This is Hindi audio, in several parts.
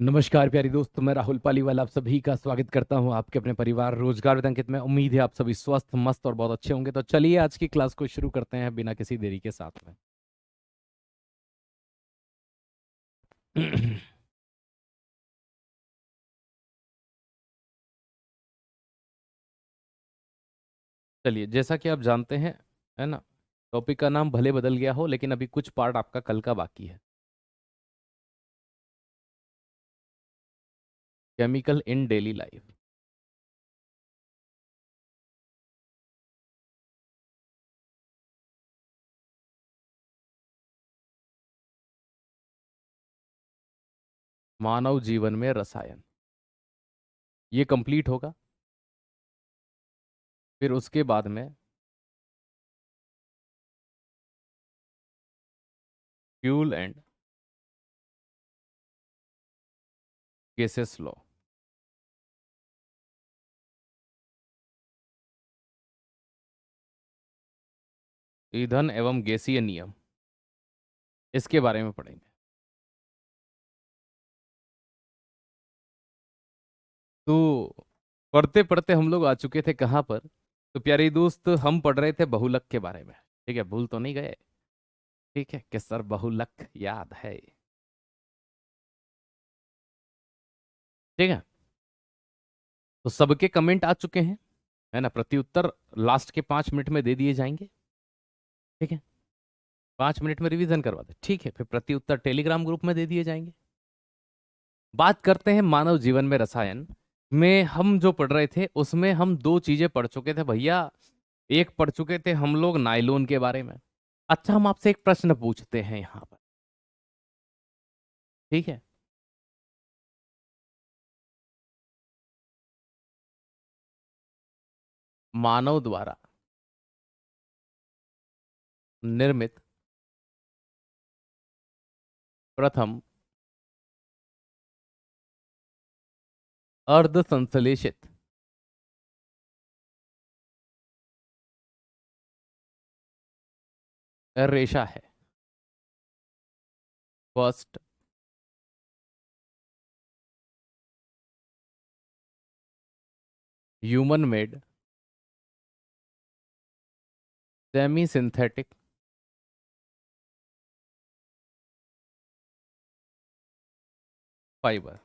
नमस्कार प्यारे दोस्त, मैं राहुल पालीवाल आप सभी का स्वागत करता हूं आपके अपने परिवार रोजगार with अंकित में। उम्मीद है आप सभी स्वस्थ मस्त और बहुत अच्छे होंगे। तो चलिए आज की क्लास को शुरू करते हैं बिना किसी देरी के साथ में। चलिए, जैसा कि आप जानते हैं, है ना, टॉपिक का नाम भले बदल गया हो लेकिन अभी कुछ पार्ट आपका कल का बाकी है। Chemical in daily life. मानव जीवन में रसायन, ये कंप्लीट होगा। फिर उसके बाद में फ्यूल एंड गैसेस लॉ। ईंधन एवं गैसीय नियम, इसके बारे में पढ़ेंगे। तो पढ़ते पढ़ते हम लोग आ चुके थे कहाँ पर? तो प्यारे दोस्त, हम पढ़ रहे थे बहुलक के बारे में। ठीक है, भूल तो नहीं गए? ठीक है कि सर बहुलक याद है? ठीक है। तो सबके कमेंट आ चुके हैं, है ना। प्रत्युत्तर लास्ट के 5 मिनट में दे दिए जाएंगे। ठीक है, 5 मिनट में रिवीजन करवा दे। ठीक है, फिर प्रत्युत्तर टेलीग्राम ग्रुप में दे दिए जाएंगे। बात करते हैं मानव जीवन में रसायन में। हम जो पढ़ रहे थे उसमें हम दो चीजें पढ़ चुके थे भैया। एक पढ़ चुके थे हम लोग नायलॉन के बारे में। अच्छा, हम आपसे एक प्रश्न पूछते हैं यहां पर। ठीक है, मानव द्वारा निर्मित प्रथम अर्ध संश्लेषित रेशा है। First human made semi synthetic fibre.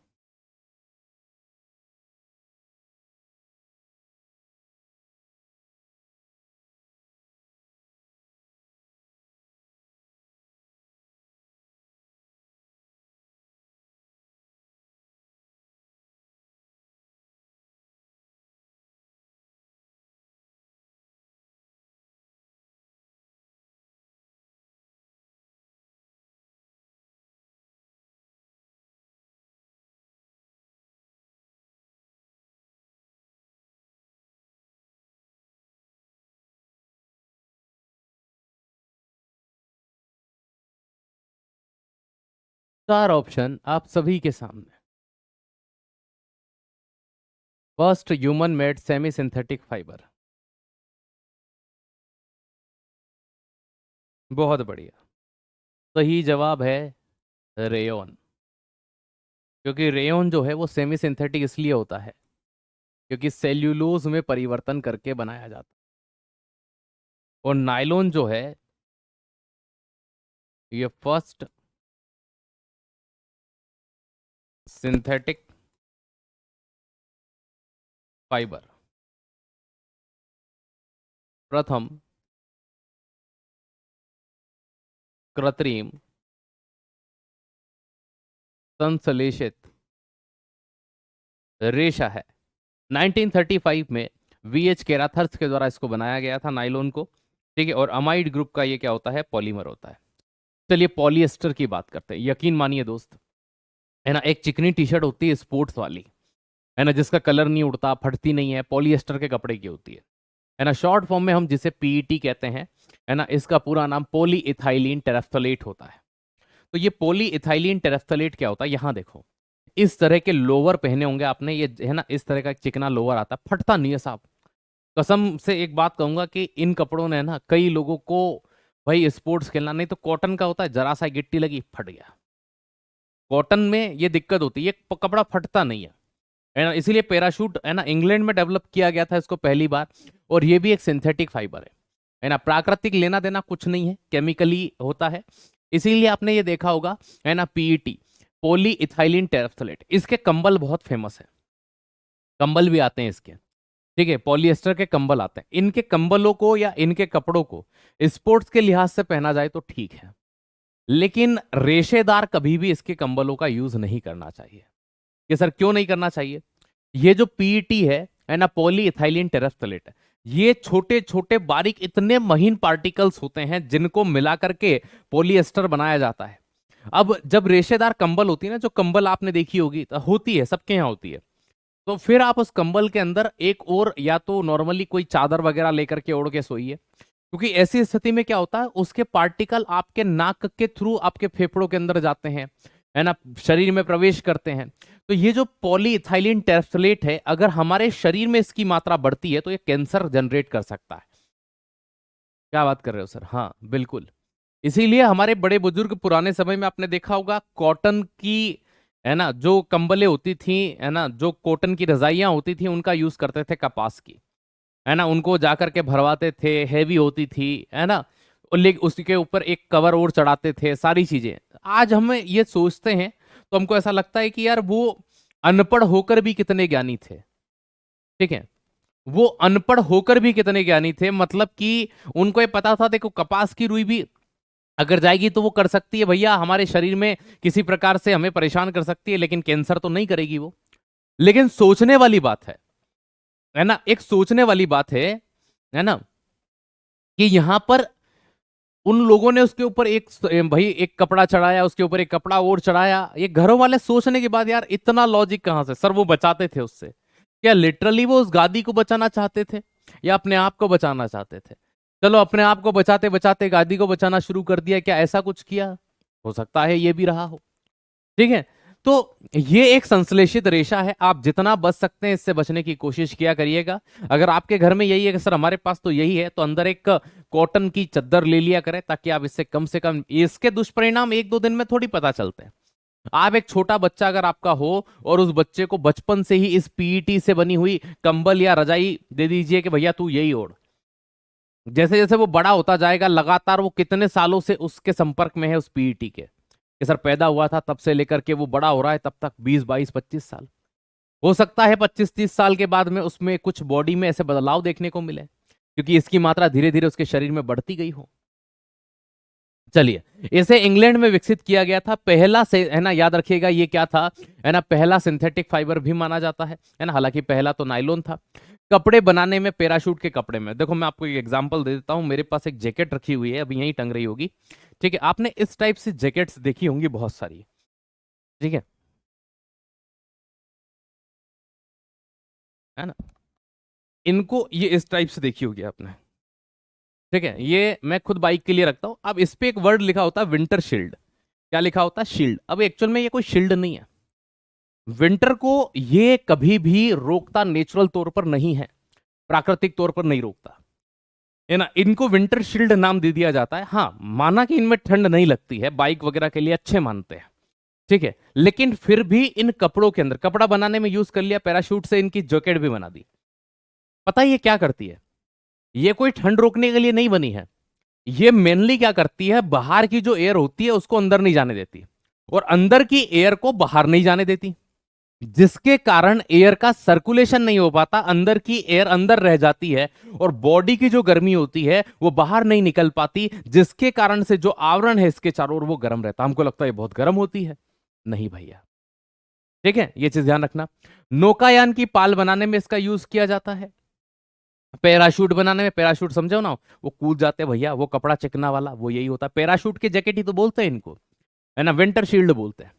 चार ऑप्शन आप सभी के सामने। First human made semi synthetic fibre. बहुत बढ़िया। सही जवाब है रेयन। क्योंकि रेयन जो है वो सेमी सिंथेटिक इसलिए होता है क्योंकि सेल्यूलोज में परिवर्तन करके बनाया जाता है। और नायलॉन जो है ये फर्स्ट सिंथेटिक फाइबर, प्रथम कृत्रिम संश्लेषित रेशा है। 1935 में वीएच केराथर्स के द्वारा इसको बनाया गया था नायलॉन को। ठीक है, और अमाइड ग्रुप का ये क्या होता है? पॉलीमर होता है। चलिए पॉलिएस्टर की बात करते हैं। यकीन मानिए दोस्त, है ना, एक चिकनी टी शर्ट होती है स्पोर्ट्स वाली, है ना, जिसका कलर नहीं उड़ता, फटती नहीं है, पॉलिएस्टर के कपड़े की होती है ना। शॉर्ट फॉर्म में हम जिसे पीईटी कहते हैं, है ना, इसका पूरा नाम पॉली इथाइलिन टेरेफ्थलेट होता है। तो ये पॉली इथाइलिन टेरेफ्थलेट क्या होता है? यहां देखो, इस तरह के लोअर पहने होंगे आपने, ये है ना, इस तरह का एक चिकना लोअर आता है, फटता नहीं है साहब। कसम से एक बात कहूंगा कि इन कपड़ों ने ना कई लोगों को, भाई स्पोर्ट्स खेलना, नहीं तो कॉटन का होता है, जरा सा गिट्टी लगी फट गया। कॉटन में ये दिक्कत होती है, ये कपड़ा फटता नहीं है ना, इसीलिए पैराशूट है ना इंग्लैंड में डेवलप किया गया था इसको पहली बार। और ये भी एक सिंथेटिक फाइबर है ना, प्राकृतिक लेना देना कुछ नहीं है, केमिकली होता है। इसीलिए आपने ये देखा होगा है ना, पीईटी, पॉली इथाइलिन टेरेफ्थलेट, इसके कंबल बहुत फेमस है, कंबल भी आते हैं इसके, ठीक है, पॉलिएस्टर के कंबल आते हैं। इनके कंबलों को या इनके कपड़ों को स्पोर्ट्स के लिहाज से पहना जाए तो ठीक है, लेकिन रेशेदार कभी भी इसके कंबलों का यूज नहीं करना चाहिए। कि सर क्यों नहीं करना चाहिए? ये जो पीईटी है ना, पॉली इथाइलिन टेरेफ्थलेट, ये छोटे छोटे बारीक इतने महीन पार्टिकल्स होते हैं जिनको मिला करके पॉलिएस्टर बनाया जाता है। अब जब रेशेदार कंबल होती है ना, जो कंबल आपने देखी होगी, तो होती है सबके यहाँ होती है, तो फिर आप उस कंबल के अंदर एक और या तो नॉर्मली कोई चादर वगैरह लेकर के ओढ़ के सोइए, क्योंकि ऐसी स्थिति में क्या होता है, उसके पार्टिकल आपके नाक के थ्रू आपके फेफड़ों के अंदर जाते हैं, है ना, शरीर में प्रवेश करते हैं। तो ये जो पॉलीइथाइलिन टेरेफ्थलेट है, अगर हमारे शरीर में इसकी मात्रा बढ़ती है तो ये कैंसर जनरेट कर सकता है। क्या बात कर रहे हो सर? हाँ बिल्कुल। इसीलिए हमारे बड़े बुजुर्ग पुराने समय में आपने देखा होगा, कॉटन की है ना जो कंबलें होती थी, है ना, जो कॉटन की रजाइयां होती थी, उनका यूज करते थे कपास की, है ना, उनको जाकर के भरवाते थे, हैवी होती थी, है ना, और लेकिन उसके ऊपर एक कवर और चढ़ाते थे, सारी चीजें। आज हम ये सोचते हैं तो हमको ऐसा लगता है कि यार वो अनपढ़ होकर भी कितने ज्ञानी थे, ठीक है, वो अनपढ़ होकर भी कितने ज्ञानी थे, मतलब कि उनको ये पता था, देखो कपास की रुई भी अगर जाएगी तो वो कर सकती है भैया हमारे शरीर में किसी प्रकार से हमें परेशान कर सकती है, लेकिन कैंसर तो नहीं करेगी वो। लेकिन सोचने वाली बात है ना, एक सोचने वाली बात है ना, कि यहां पर उन लोगों ने उसके ऊपर एक भाई एक कपड़ा चढ़ाया, उसके ऊपर एक कपड़ा और चढ़ाया, ये घरों वाले सोचने के बाद यार इतना लॉजिक कहां से? सर वो बचाते थे उससे, क्या लिटरली वो उस गादी को बचाना चाहते थे या अपने आप को बचाना चाहते थे? चलो अपने आप को बचाते बचाते गादी को बचाना शुरू कर दिया, क्या ऐसा कुछ किया? हो सकता है ये भी रहा हो, ठीक है। तो ये एक संश्लेषित रेशा है, आप जितना बच सकते हैं इससे बचने की कोशिश किया करिएगा। अगर आपके घर में यही है कि सर हमारे पास तो यही है, तो अंदर एक कॉटन की चद्दर ले लिया करें, ताकि आप इससे कम से कम, इसके दुष्परिणाम एक दो दिन में थोड़ी पता चलते हैं। आप एक छोटा बच्चा अगर आपका हो और उस बच्चे को बचपन से ही इस पीईटी से बनी हुई कंबल या रजाई दे दीजिए कि भैया तू यही ओढ़, जैसे जैसे वो बड़ा होता जाएगा, लगातार वो कितने सालों से उसके संपर्क में है उस पीईटी के, कि सर पैदा हुआ था तब से लेकर के वो बड़ा हो रहा है तब तक 20 22 25 साल, हो सकता है 25 30 साल के बाद में उसमें कुछ बॉडी में ऐसे बदलाव देखने को मिले, क्योंकि इसकी मात्रा धीरे धीरे उसके शरीर में बढ़ती गई हो। चलिए, इसे इंग्लैंड में विकसित किया गया था, पहला से है ना, याद रखिएगा ये क्या था, है ना, पहला सिंथेटिक फाइबर भी माना जाता है ना, हालांकि पहला तो नायलॉन था। कपड़े बनाने में, पैराशूट के कपड़े में, देखो मैं आपको एक एग्जांपल दे देता हूं, मेरे पास एक जैकेट रखी हुई है, अभी यहीं टंग रही होगी, ठीक है, आपने इस टाइप से जैकेट्स देखी होंगी बहुत सारी, ठीक है ना, इनको ये इस टाइप से देखी होगी आपने, ठीक है, ये मैं खुद बाइक के लिए रखता हूं। अब इस पे एक वर्ड लिखा होता है विंटर शील्ड, क्या लिखा होता है? शील्ड। अब एक्चुअल में ये कोई शील्ड नहीं है, विंटर को ये कभी भी रोकता नेचुरल तौर पर नहीं है, प्राकृतिक तौर पर नहीं रोकता, है ना, इनको विंटर शील्ड नाम दे दिया जाता है। हाँ, माना कि इनमें ठंड नहीं लगती है, बाइक वगैरह के लिए अच्छे मानते हैं, ठीक है, लेकिन फिर भी इन कपड़ों के अंदर, कपड़ा बनाने में यूज कर लिया, पैराशूट से इनकी जैकेट भी बना दी। पता है ये क्या करती है? ये कोई ठंड रोकने के लिए नहीं बनी है, ये मेनली क्या करती है, बाहर की जो एयर होती है उसको अंदर नहीं जाने देती, और अंदर की एयर को बाहर नहीं जाने देती, जिसके कारण एयर का सर्कुलेशन नहीं हो पाता, अंदर की एयर अंदर रह जाती है, और बॉडी की जो गर्मी होती है वो बाहर नहीं निकल पाती, जिसके कारण से जो आवरण है इसके चारों ओर वो गर्म रहता। हमको लगता है बहुत गर्म होती है, नहीं भैया, ठीक है, ये चीज ध्यान रखना। नौकायान की पाल बनाने में इसका यूज किया जाता है, पैराशूट बनाने में, पैराशूट समझो ना, वो कूद जाते हैं भैया, वो कपड़ा चिकना वाला, वो यही होता है पैराशूट की जैकेट ही तो बोलते हैं इनको, है ना, विंटर शील्ड बोलते हैं।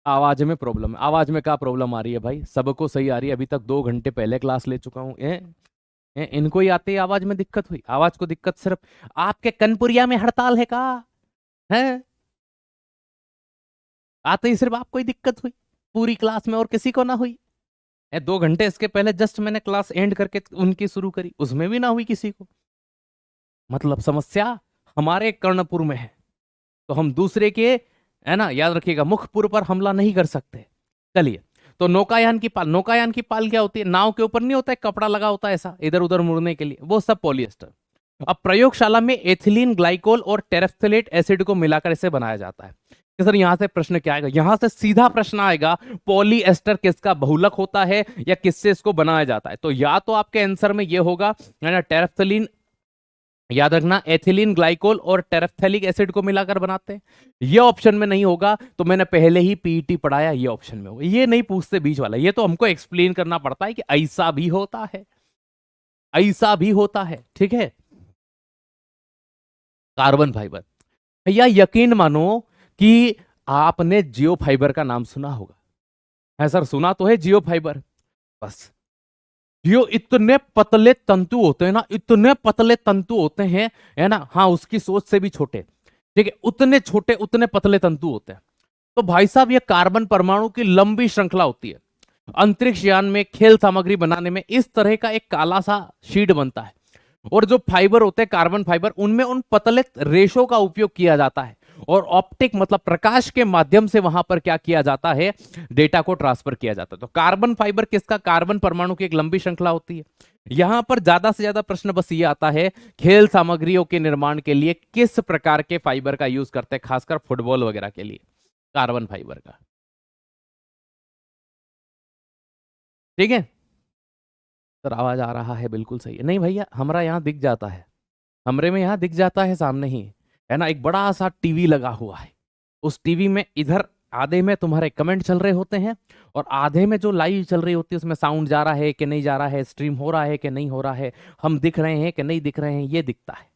आवाज में प्रॉब्लम है, आवाज में क्या प्रॉब्लम आ रही है भाई? सबको सही आ रही है, अभी तक 2 घंटे पहले क्लास ले चुका हूँ। इनको ही आते ही आवाज में दिक्कत हुई? आवाज को दिक्कत सिर्फ आपके कनपुरिया में हड़ताल है का? है, आते ही सिर्फ आपको ही दिक्कत हुई, पूरी क्लास में और किसी को ना हुई? 2 घंटे इसके पहले जस्ट मैंने क्लास एंड करके उनकी शुरू करी, उसमें भी ना हुई किसी को? मतलब समस्या हमारे कर्णपुर में है, तो हम दूसरे के है ना, याद रखिएगा, मुखपुर पर हमला नहीं कर सकते। चलिए, तो नौकायान की पाल क्या होती है? नाव के ऊपर नहीं होता है कपड़ा लगा होता है ऐसा इधर उधर मुड़ने के लिए, वो सब पॉलिएस्टर। अब प्रयोगशाला में एथिलीन ग्लाइकोल और टेरेफ्थलेट एसिड को मिलाकर इसे बनाया जाता है। कि सर यहां से प्रश्न क्या आएगा? यहां से सीधा प्रश्न आएगा, पॉलीएस्टर किसका बहुलक होता है या किससे इसको बनाया जाता है? तो या तो आपके आंसर में ये होगा, है ना, टेरेफ्थलीन, याद रखना एथिलीन ग्लाइकोल और टेरेफ्थेलिक एसिड को मिलाकर बनाते हैं। ये ऑप्शन में नहीं होगा, तो मैंने पहले ही पीईटी पढ़ाया, ये ऑप्शन में होगा। ये नहीं पूछते बीच वाला, ये तो हमको एक्सप्लेन करना पड़ता है कि ऐसा भी होता है, ऐसा भी होता है, ठीक है। कार्बन फाइबर, भैया यकीन मानो कि आपने जियो फाइबर का नाम सुना होगा। है सर, सुना तो है जियो फाइबर, बस जियो इतने पतले तंतु होते हैं ना, इतने पतले तंतु होते हैं, है ना, हाँ उसकी सोच से भी छोटे, ठीक है, उतने छोटे उतने पतले तंतु होते हैं। तो भाई साहब ये कार्बन परमाणु की लंबी श्रृंखला होती है। अंतरिक्ष यान में खेल सामग्री बनाने में इस तरह का एक काला सा शीट बनता है, और जो फाइबर होते हैं कार्बन फाइबर, उनमें उन पतले रेशों का उपयोग किया जाता है, और ऑप्टिक मतलब प्रकाश के माध्यम से वहां पर क्या किया जाता है, डेटा को ट्रांसफर किया जाता है। तो कार्बन फाइबर किसका? कार्बन परमाणु की एक लंबी श्रृंखला होती है। यहां पर ज्यादा से ज्यादा प्रश्न बस ये आता है, खेल सामग्रियों के निर्माण के लिए किस प्रकार के फाइबर का यूज करते हैं, खासकर फुटबॉल वगैरह के लिए कार्बन फाइबर का, ठीक है। सर आवाज आ रहा है, बिल्कुल सही है। नहीं भैया, हमारा यहाँ दिख जाता है, कमरे में यहाँ दिख जाता है सामने ही, है ना, एक बड़ा सा टीवी लगा हुआ है। उस टीवी में इधर आधे में तुम्हारे कमेंट चल रहे होते हैं, और आधे में जो लाइव चल रही होती है उसमें साउंड जा रहा है कि नहीं जा रहा है, स्ट्रीम हो रहा है कि नहीं हो रहा है, हम दिख रहे हैं कि नहीं दिख रहे हैं, ये दिखता है,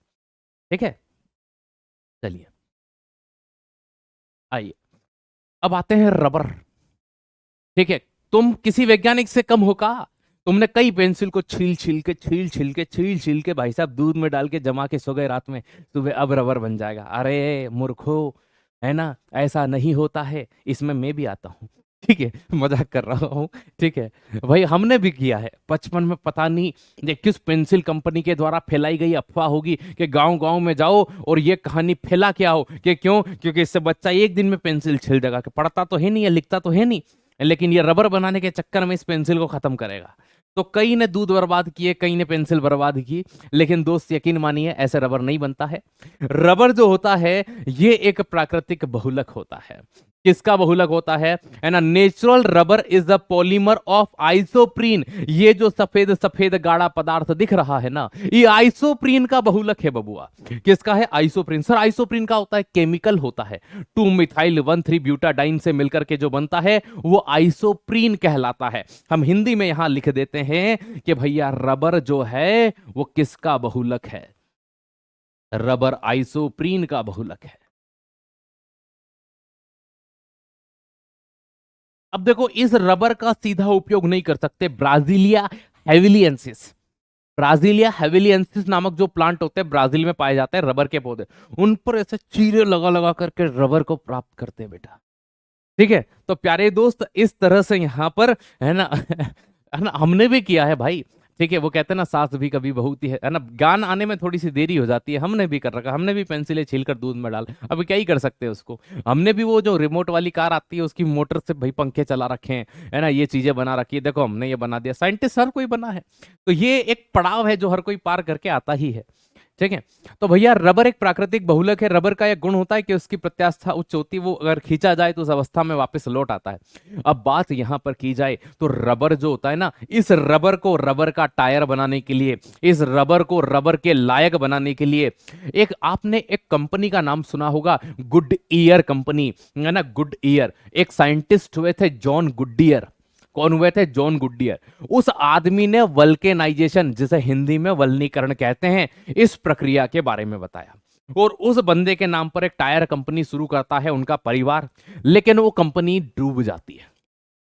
ठीक है। चलिए आइए, अब आते हैं रबर, ठीक है। तुम किसी वैज्ञानिक से कम हो का? तुमने कई पेंसिल को छील छील के भाई साहब दूध में डाल के जमा के सो गए रात में, सुबह अब रबर बन जाएगा। अरे मूर्खो, है ना, ऐसा नहीं होता है, इसमें मैं भी आता हूँ, ठीक है, मजाक कर रहा हूँ, ठीक है। भाई हमने भी किया है बचपन में, पता नहीं ये किस पेंसिल कंपनी के द्वारा फैलाई गई अफवाह होगी कि गांव गांव में जाओ और ये कहानी फैला क्या हो कि क्यों, क्योंकि इससे बच्चा एक दिन में पेंसिल छिल देगा, कि पढ़ता तो है नहीं है, लिखता तो है नहीं, लेकिन ये रबर बनाने के चक्कर में इस पेंसिल को खत्म करेगा। तो कई ने दूध बर्बाद किए, कई ने पेंसिल बर्बाद की, लेकिन दोस्त यकीन मानिए ऐसे रबर नहीं बनता है। रबर जो होता है ये एक प्राकृतिक बहुलक होता है। किसका बहुलक होता है ना? Natural rubber is the polymer of isoprene. ये जो सफेद सफेद गाढ़ा पदार्थ दिख रहा है ना, ये आइसोप्रीन का बहुलक है बबुआ। किसका है? आइसोप्रीन। सर आइसोप्रीन का होता है, केमिकल होता है, 2 मिथाइल 1,3 ब्यूटाडाइन से मिलकर के जो बनता है वो आइसोप्रीन कहलाता है। हम हिंदी में यहां लिख देते हैं कि भैया रबर जो है वो किसका बहुलक है? रबर आइसोप्रीन का बहुलक है। अब देखो, इस रबर का सीधा उपयोग नहीं कर सकते ब्राजीलिया हेविलियंसिस। ब्राजीलिया हेविलियंसिस नामक जो प्लांट होते हैं ब्राजील में पाए जाते हैं रबर के पौधे, उन पर ऐसे चीरे लगा लगा करके रबर को प्राप्त करते हैं बेटा, ठीक है। तो प्यारे दोस्त, इस तरह से यहां पर, है ना, है ना, हमने भी किया है भाई, ठीक है। वो कहते हैं ना, सास भी कभी बहू थी, है ना, ज्ञान आने में थोड़ी सी देरी हो जाती है, हमने भी कर रखा, हमने भी पेंसिलें छीलकर दूध में डाल, अब क्या ही कर सकते हैं उसको। हमने भी वो जो रिमोट वाली कार आती है उसकी मोटर से भाई पंखे चला रखे हैं, है ना, ये चीजें बना रखी है, देखो हमने ये बना दिया, साइंटिस्ट हर कोई बना है। तो ये एक पड़ाव है जो हर कोई पार करके आता ही है, ठीक है। तो भैया रबर एक प्राकृतिक बहुलक है। रबर का एक गुण होता है कि उसकी प्रत्यास्था उच्च होती है, वो अगर खींचा जाए तो उस अवस्था में वापस लौट आता है। अब बात यहां पर की जाए तो रबर जो होता है ना, इस रबर को रबर का टायर बनाने के लिए, इस रबर को रबर के लायक बनाने के लिए, एक आपने एक कंपनी का नाम सुना होगा, गुड ईयर कंपनी, है ना, गुड ईयर। एक साइंटिस्ट हुए थे जॉन गुडईयर। कौन हुए थे? John Goodyear. उस आदमी ने वल्केनाइजेशन, जिसे हिंदी में वल्नीकरण कहते हैं, इस प्रक्रिया के बारे में बताया। और उस बंदे के नाम पर एक टायर कंपनी शुरू करता है उनका परिवार, लेकिन वो कंपनी डूब जाती है।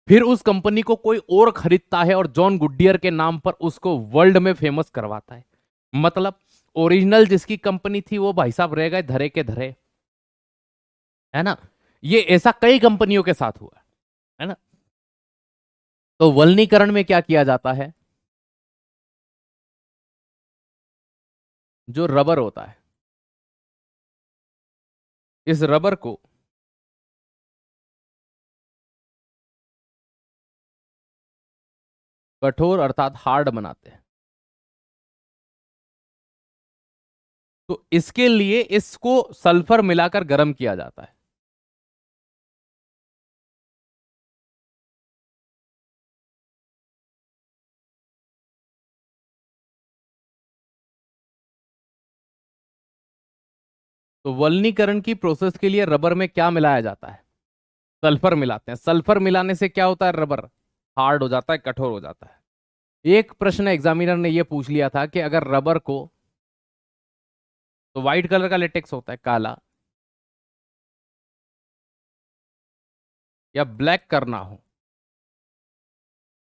फिर उस कंपनी को कोई और खरीदता है और जॉन गुडईयर के नाम पर उसको वर्ल्ड में फेमस करवाता है। मतलब ओरिजिनल जिसकी कंपनी थी वो भाई साहब रह गए धरे के धरे, है ना। ये ऐसा कई कंपनियों के साथ हुआ है ना। तो वल्नीकरण में क्या किया जाता है? जो रबर होता है, इस रबर को कठोर अर्थात हार्ड बनाते हैं। तो इसके लिए इसको सल्फर मिलाकर गर्म किया जाता है। तो वल्नीकरण की प्रोसेस के लिए रबर में क्या मिलाया जाता है? सल्फर मिलाते हैं। सल्फर मिलाने से क्या होता है? रबर हार्ड हो जाता है, कठोर हो जाता है। एक प्रश्न एग्जामिनर ने यह पूछ लिया था कि अगर रबर को, तो व्हाइट कलर का लेटेक्स होता है काला, या ब्लैक करना हो,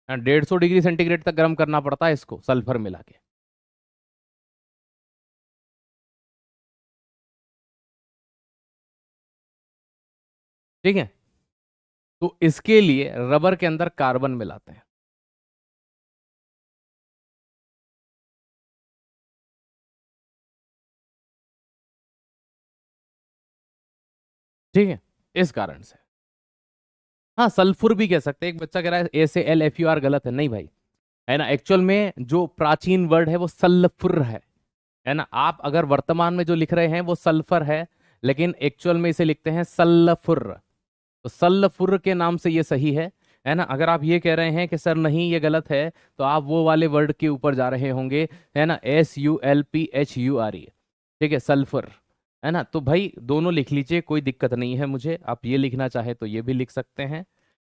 150 डिग्री सेंटीग्रेड तक गर्म करना पड़ता है इसको सल्फर मिला के। ठीक है, तो इसके लिए रबर के अंदर कार्बन मिलाते हैं। ठीक है, इस कारण से। हाँ, सल्फुर भी कह सकते हैं। एक बच्चा कह रहा है SALFUR गलत है। नहीं भाई, है ना, एक्चुअल में जो प्राचीन वर्ड है वो सल्फुर है ना। आप अगर वर्तमान में जो लिख रहे हैं वो सल्फर है, लेकिन एक्चुअल में इसे लिखते हैं सल्फुर। तो सल्फुर के नाम से ये सही है ना। अगर आप ये कह रहे हैं कि सर नहीं ये गलत है, तो आप वो वाले वर्ड के ऊपर जा रहे होंगे, है ना, SULPHURE। ठीक है, सल्फर, है ना। तो भाई दोनों लिख लीजिए, कोई दिक्कत नहीं है मुझे। आप ये लिखना चाहे तो ये भी लिख सकते हैं,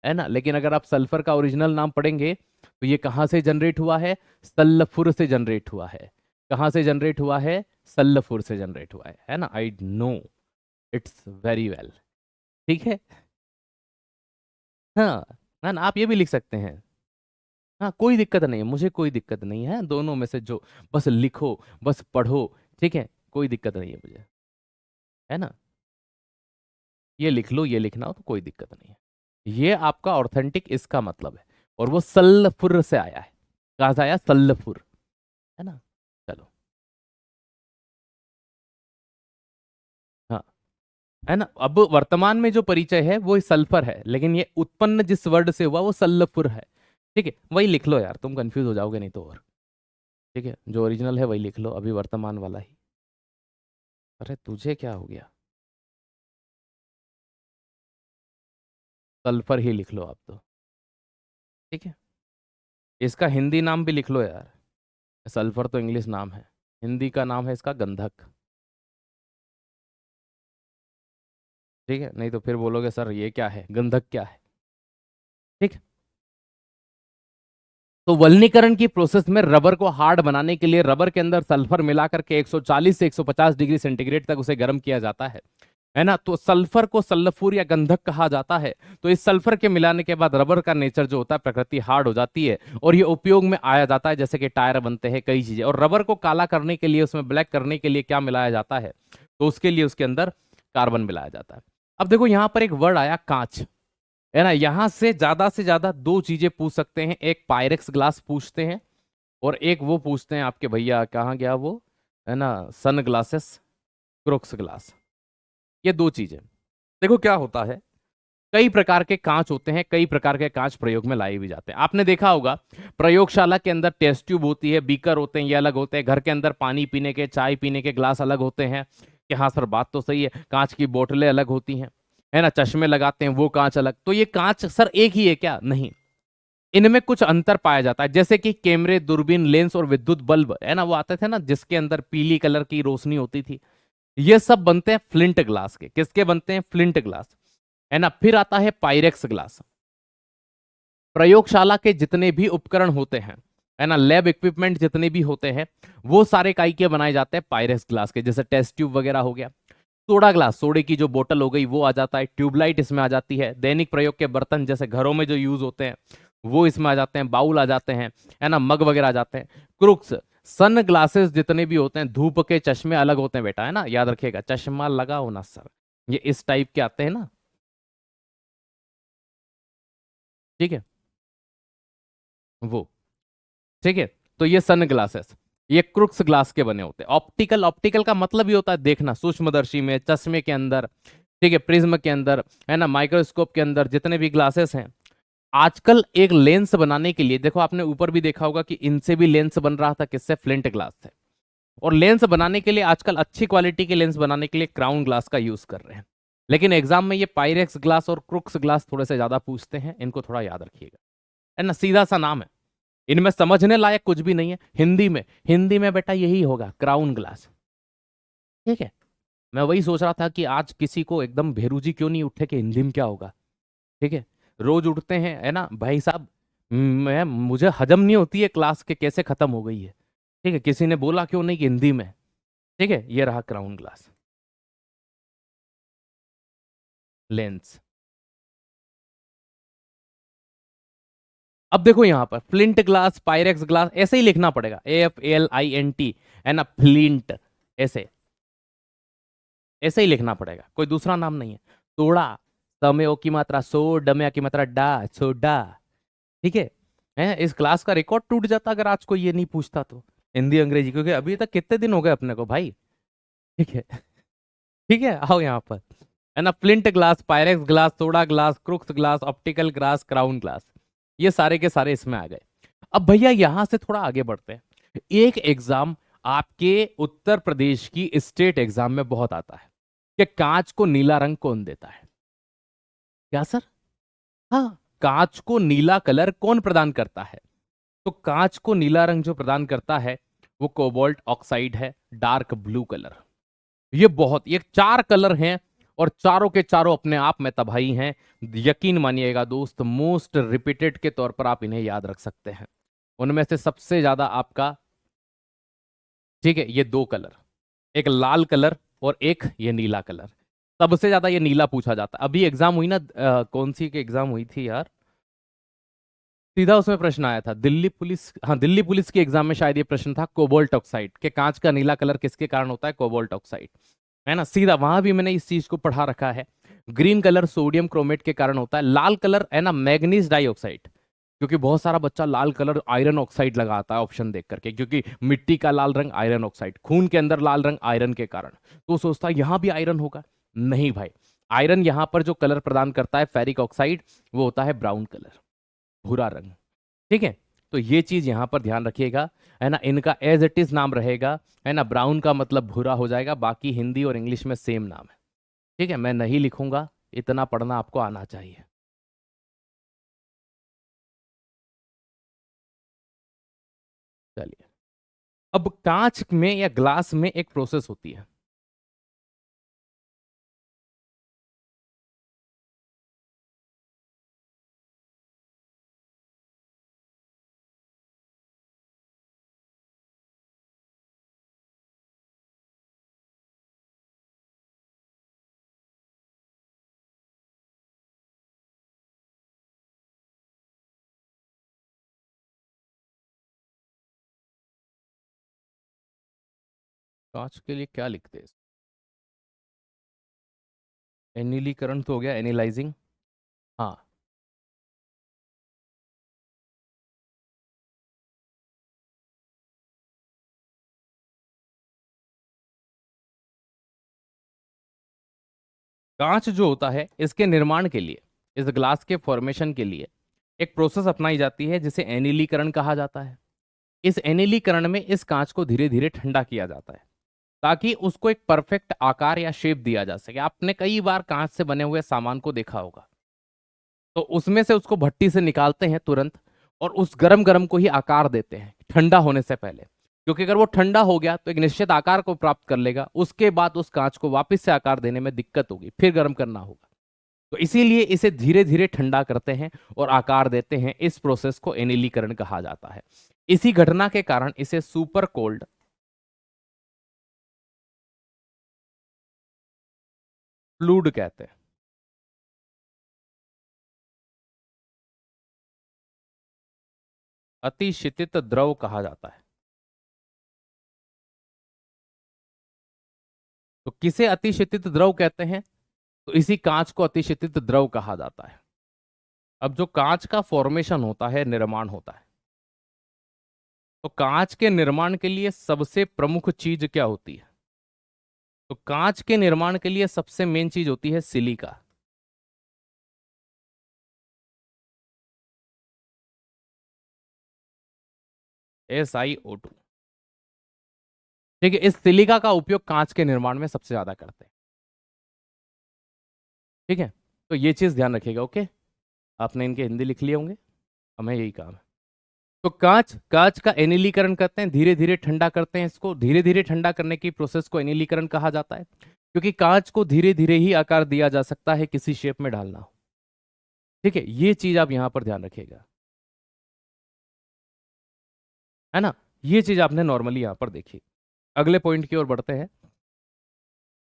है ना। लेकिन अगर आप सल्फर का ओरिजिनल नाम पढ़ेंगे तो ये कहाँ से जनरेट हुआ है? सल्फुर से जनरेट हुआ है। कहाँ से जनरेट हुआ है? सल्फुर से जनरेट हुआ है ना। I know it's very well. ठीक है, हाँ, है ना, आप ये भी लिख सकते हैं। हाँ, कोई दिक्कत नहीं है, मुझे कोई दिक्कत नहीं है, दोनों में से जो, बस लिखो, बस पढ़ो। ठीक है, कोई दिक्कत नहीं है मुझे, है ना। ये लिख लो, ये लिखना हो तो कोई दिक्कत नहीं है। ये आपका ऑथेंटिक इसका मतलब है, और वो सल्फुर से आया है। कहाँ से आया? सल्फुर, है ना। चलो, हाँ, है ना। अब वर्तमान में जो परिचय है वो सल्फर है, लेकिन ये उत्पन्न जिस वर्ड से हुआ वो सल्फुर है। ठीक है, वही लिख लो यार, तुम कंफ्यूज हो जाओगे नहीं तो और। ठीक है, जो ओरिजिनल है वही लिख लो, अभी वर्तमान वाला ही। अरे तुझे क्या हो गया? सल्फर ही लिख लो आप तो। ठीक है, इसका हिंदी नाम भी लिख लो यार। सल्फर तो इंग्लिश नाम है, हिंदी का नाम है इसका गंधक। ठीक है, नहीं तो फिर बोलोगे सर ये क्या है, गंधक क्या है। ठीक, तो वल्नीकरण की प्रोसेस में रबर को हार्ड बनाने के लिए रबर के अंदर सल्फर मिलाकर के 140 से 150 डिग्री सेंटीग्रेड तक उसे गर्म किया जाता है ना। तो सल्फर को सल्फुर या गंधक कहा जाता है। तो इस सल्फर के मिलाने के बाद रबर का नेचर जो होता है, प्रकृति हार्ड हो जाती है, और ये उपयोग में आया जाता है, जैसे कि टायर बनते हैं, कई चीजें। और रबर को काला करने के लिए, उसमें ब्लैक करने के लिए क्या मिलाया जाता है? तो उसके लिए उसके अंदर कार्बन मिलाया जाता है। अब देखो यहां पर एक वर्ड आया कांच, है ना। यहां से ज्यादा दो चीजें पूछ सकते हैं। एक पायरेक्स ग्लास पूछते हैं, और एक वो पूछते हैं आपके भैया कहाँ गया वो, है ना, सन ग्लासेस, क्रोक्स ग्लास। ये दो चीजें। देखो क्या होता है, कई प्रकार के कांच होते हैं, कई प्रकार के कांच प्रयोग में लाए भी जाते हैं। आपने देखा होगा प्रयोगशाला के अंदर टेस्ट ट्यूब होती है, बीकर होते हैं, ये अलग होते हैं। घर के अंदर पानी पीने के, चाय पीने के ग्लास अलग होते हैं। कि हाँ सर, बात तो सही है, कांच की बोतलें अलग होती हैं, है ना। चश्मे लगाते हैं वो कांच अलग। तो ये कांच सर एक ही है क्या? नहीं, इनमें कुछ अंतर पाया जाता है। जैसे कि कैमरे, दूरबीन, लेंस और विद्युत बल्ब, है ना, वो आते थे ना जिसके अंदर पीली कलर की रोशनी होती थी। ये सब बनते हैं फ्लिंट ग्लास के। किसके बनते हैं? फ्लिंट ग्लास, है ना। फिर आता है पायरेक्स ग्लास। प्रयोगशाला के जितने भी उपकरण होते हैं, है ना, लैब इक्विपमेंट जितने भी होते हैं, वो सारे काई के बनाए जाते हैं पायरेक्स ग्लास के। जैसे टेस्ट ट्यूब वगैरह हो गया। सोडा ग्लास, सोडे की जो बोतल हो गई, वो आ जाता है। ट्यूबलाइट इसमें आ जाती है। दैनिक प्रयोग के बर्तन जैसे घरों में जो यूज होते हैं वो इसमें आ जाते हैं। बाउल आ जाते हैं, है ना, मग वगैरह आ जाते हैं। क्रुक्स, सन ग्लासेस जितने भी होते हैं, धूप के चश्मे अलग होते हैं बेटा, है ना, याद रखिएगा, चश्मा लगाओ ना सर। ये इस टाइप के आते हैं ना। ठीक है, वो, ठीक है। तो ये सन ग्लासेस, ये क्रुक्स ग्लास के बने होते हैं। ऑप्टिकल, ऑप्टिकल का मतलब ही होता है देखना, सूक्ष्मदर्शी में, चश्मे के अंदर, ठीक है, प्रिज्म के अंदर, है ना, माइक्रोस्कोप के अंदर जितने भी ग्लासेस हैं, आजकल एक लेंस बनाने के लिए देखो, आपने ऊपर भी देखा होगा कि इनसे भी लेंस बन रहा था, किससे? फ्लिंट ग्लास से। और लेंस बनाने के लिए आजकल अच्छी क्वालिटी के लेंस बनाने के लिए क्राउन ग्लास का यूज कर रहे हैं। लेकिन एग्जाम में ये पायरेक्स ग्लास और क्रुक्स ग्लास थोड़े से ज्यादा पूछते हैं, इनको थोड़ा याद रखिएगा, है ना? सीधा सा नाम है, इनमें समझने लायक कुछ भी नहीं है। हिंदी में बेटा यही होगा, क्राउन ग्लास। ठीक है। मैं वही सोच रहा था कि आज किसी को एकदम भेरूजी क्यों नहीं उठे कि हिंदी में क्या होगा। ठीक है। रोज उठते हैं, है ना भाई साहब? मैं मुझे हजम नहीं होती है क्लास के कैसे खत्म हो गई है। ठीक है, किसी ने बोला क्यों नहीं कि हिंदी में। ठीक है, ये रहा क्राउन ग्लास लेंस। अब देखो यहां पर फ्लिंट ग्लास, पायरेक्स ग्लास, ऐसे ही लिखना पड़ेगा, AFLINT, है ना? फ्लिंट, ऐसे ऐसे ही लिखना पड़ेगा, कोई दूसरा नाम नहीं है। सोडा, समय ओ की मात्रा सो, डमया की मात्रा डा, सोडा। ठीक है, इस क्लास का रिकॉर्ड टूट जाता अगर आज कोई ये नहीं पूछता तो, हिंदी अंग्रेजी, क्योंकि अभी तक कितने दिन हो गए अपने को भाई। ठीक है। ठीक है, आओ यहाँ पर, है ना? Flint glass, Pyrex glass, soda glass, Crookes glass, optical glass, crown glass, ये सारे के सारे इसमें आ गए। अब भैया यहां से थोड़ा आगे बढ़ते हैं। एक एग्जाम आपके उत्तर प्रदेश की स्टेट एग्जाम में बहुत आता है कि कांच को नीला रंग कौन देता है? क्या सर? हाँ, कांच को नीला कलर कौन प्रदान करता है? तो कांच को नीला रंग जो प्रदान करता है वो कोबाल्ट ऑक्साइड है, डार्क ब्लू कलर। ये चार कलर हैं और चारों के चारों अपने आप में तबाही हैं। यकीन मानिएगा दोस्त, मोस्ट रिपीटेड के तौर पर आप इन्हें याद रख सकते हैं। उनमें से सबसे ज्यादा आपका, ठीक है, ये दो कलर, एक लाल कलर और एक ये नीला कलर। सबसे ज्यादा ये नीला पूछा जाता है। अभी एग्जाम हुई ना, कौन सी की एग्जाम हुई थी यार? सीधा उसमें प्रश्न आया था दिल्ली पुलिस, हाँ दिल्ली पुलिस की एग्जाम में शायद ये प्रश्न था, कोबाल्ट ऑक्साइड के कांच का नीला कलर किसके कारण होता है? कोबाल्ट ऑक्साइड, है ना? सीधा वहां भी मैंने इस चीज को पढ़ा रखा है। ग्रीन कलर सोडियम क्रोमेट के कारण होता है। लाल कलर, है ना, मैग्नीज डाइऑक्साइड, क्योंकि बहुत सारा बच्चा लाल कलर आयरन ऑक्साइड लगाता है ऑप्शन देख करके, क्योंकि मिट्टी का लाल रंग आयरन ऑक्साइड, खून के अंदर लाल रंग आयरन के कारण, तो वो सोचता है यहां भी आयरन होगा। नहीं भाई, आयरन यहां पर जो कलर प्रदान करता है फेरिक ऑक्साइड, वो होता है ब्राउन कलर, भूरा रंग। ठीक है, तो ये चीज यहां पर ध्यान रखिएगा, है ना? इनका एज इट इज नाम रहेगा, है ना? ब्राउन का मतलब भूरा हो जाएगा, बाकी हिंदी और इंग्लिश में सेम नाम है। ठीक है, मैं नहीं लिखूंगा, इतना पढ़ना आपको आना चाहिए। चलिए, अब कांच में या ग्लास में एक प्रोसेस होती है। कांच के लिए क्या लिखते हैं? एनिलीकरण तो हो गया, एनालाइजिंग। हाँ, कांच जो होता है इसके निर्माण के लिए, इस ग्लास के फॉर्मेशन के लिए एक प्रोसेस अपनाई जाती है जिसे एनिलीकरण कहा जाता है। इस एनिलीकरण में इस कांच को धीरे धीरे ठंडा किया जाता है ताकि उसको एक परफेक्ट आकार या शेप दिया जा सके। आपने कई बार कांच से बने हुए सामान को देखा होगा, तो उसमें से उसको भट्टी से निकालते हैं तुरंत, और उस गरम गरम को ही आकार देते हैं ठंडा होने से पहले, क्योंकि अगर वो ठंडा हो गया तो एक निश्चित आकार को प्राप्त कर लेगा, उसके बाद उस कांच को वापस से आकार देने में दिक्कत होगी, फिर गर्म करना होगा। तो इसीलिए इसे धीरे धीरे ठंडा करते हैं और आकार देते हैं। इस प्रोसेस को एनिलीकरण कहा जाता है। इसी घटना के कारण इसे सुपर कोल्ड फ्लूड कहते हैं। अतिशीतित द्रव कहा जाता है। तो किसे अतिशीतित द्रव कहते हैं? तो इसी कांच को अतिशीतित द्रव कहा जाता है। अब जो कांच का फॉर्मेशन होता है, निर्माण होता है, तो कांच के निर्माण के लिए सबसे प्रमुख चीज क्या होती है? तो कांच के निर्माण के लिए सबसे मेन चीज होती है सिलिका। SiO2। ठीक है, इस सिलिका का उपयोग कांच के निर्माण में सबसे ज्यादा करते हैं। ठीक है, तो ये चीज ध्यान रखिएगा। ओके, आपने इनके हिंदी लिख लिए होंगे, हमें यही काम है। तो कांच कांच का एनिलीकरण करते हैं, धीरे धीरे ठंडा करते हैं। इसको धीरे धीरे ठंडा करने की प्रोसेस को एनिलीकरण कहा जाता है, क्योंकि कांच को धीरे धीरे ही आकार दिया जा सकता है, किसी शेप में ढालना हो। ठीक है, ये चीज आप यहां पर ध्यान रखिएगा, है ना। ये चीज आपने नॉर्मली यहां पर देखी। अगले पॉइंट की ओर बढ़ते हैं,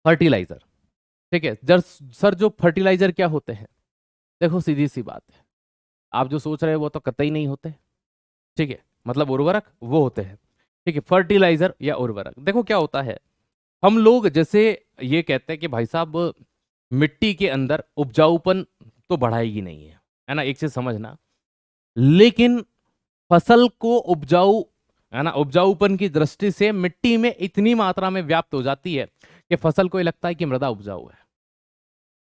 फर्टिलाइजर। ठीक है सर, जो फर्टिलाइजर क्या होते हैं, देखो सीधी सी बात है, आप जो सोच रहे हो वो तो कतई नहीं होते। ठीक है, मतलब उर्वरक वो होते हैं। ठीक है, फर्टिलाइजर या उर्वरक, देखो क्या होता है, हम लोग जैसे ये कहते हैं कि भाई साहब मिट्टी के अंदर उपजाऊपन तो बढ़ाएगी नहीं है ना, एक चीज समझना। लेकिन फसल को उपजाऊ, है ना, उपजाऊपन की दृष्टि से मिट्टी में इतनी मात्रा में व्याप्त हो जाती है कि फसल को ये लगता है कि मृदा उपजाऊ है।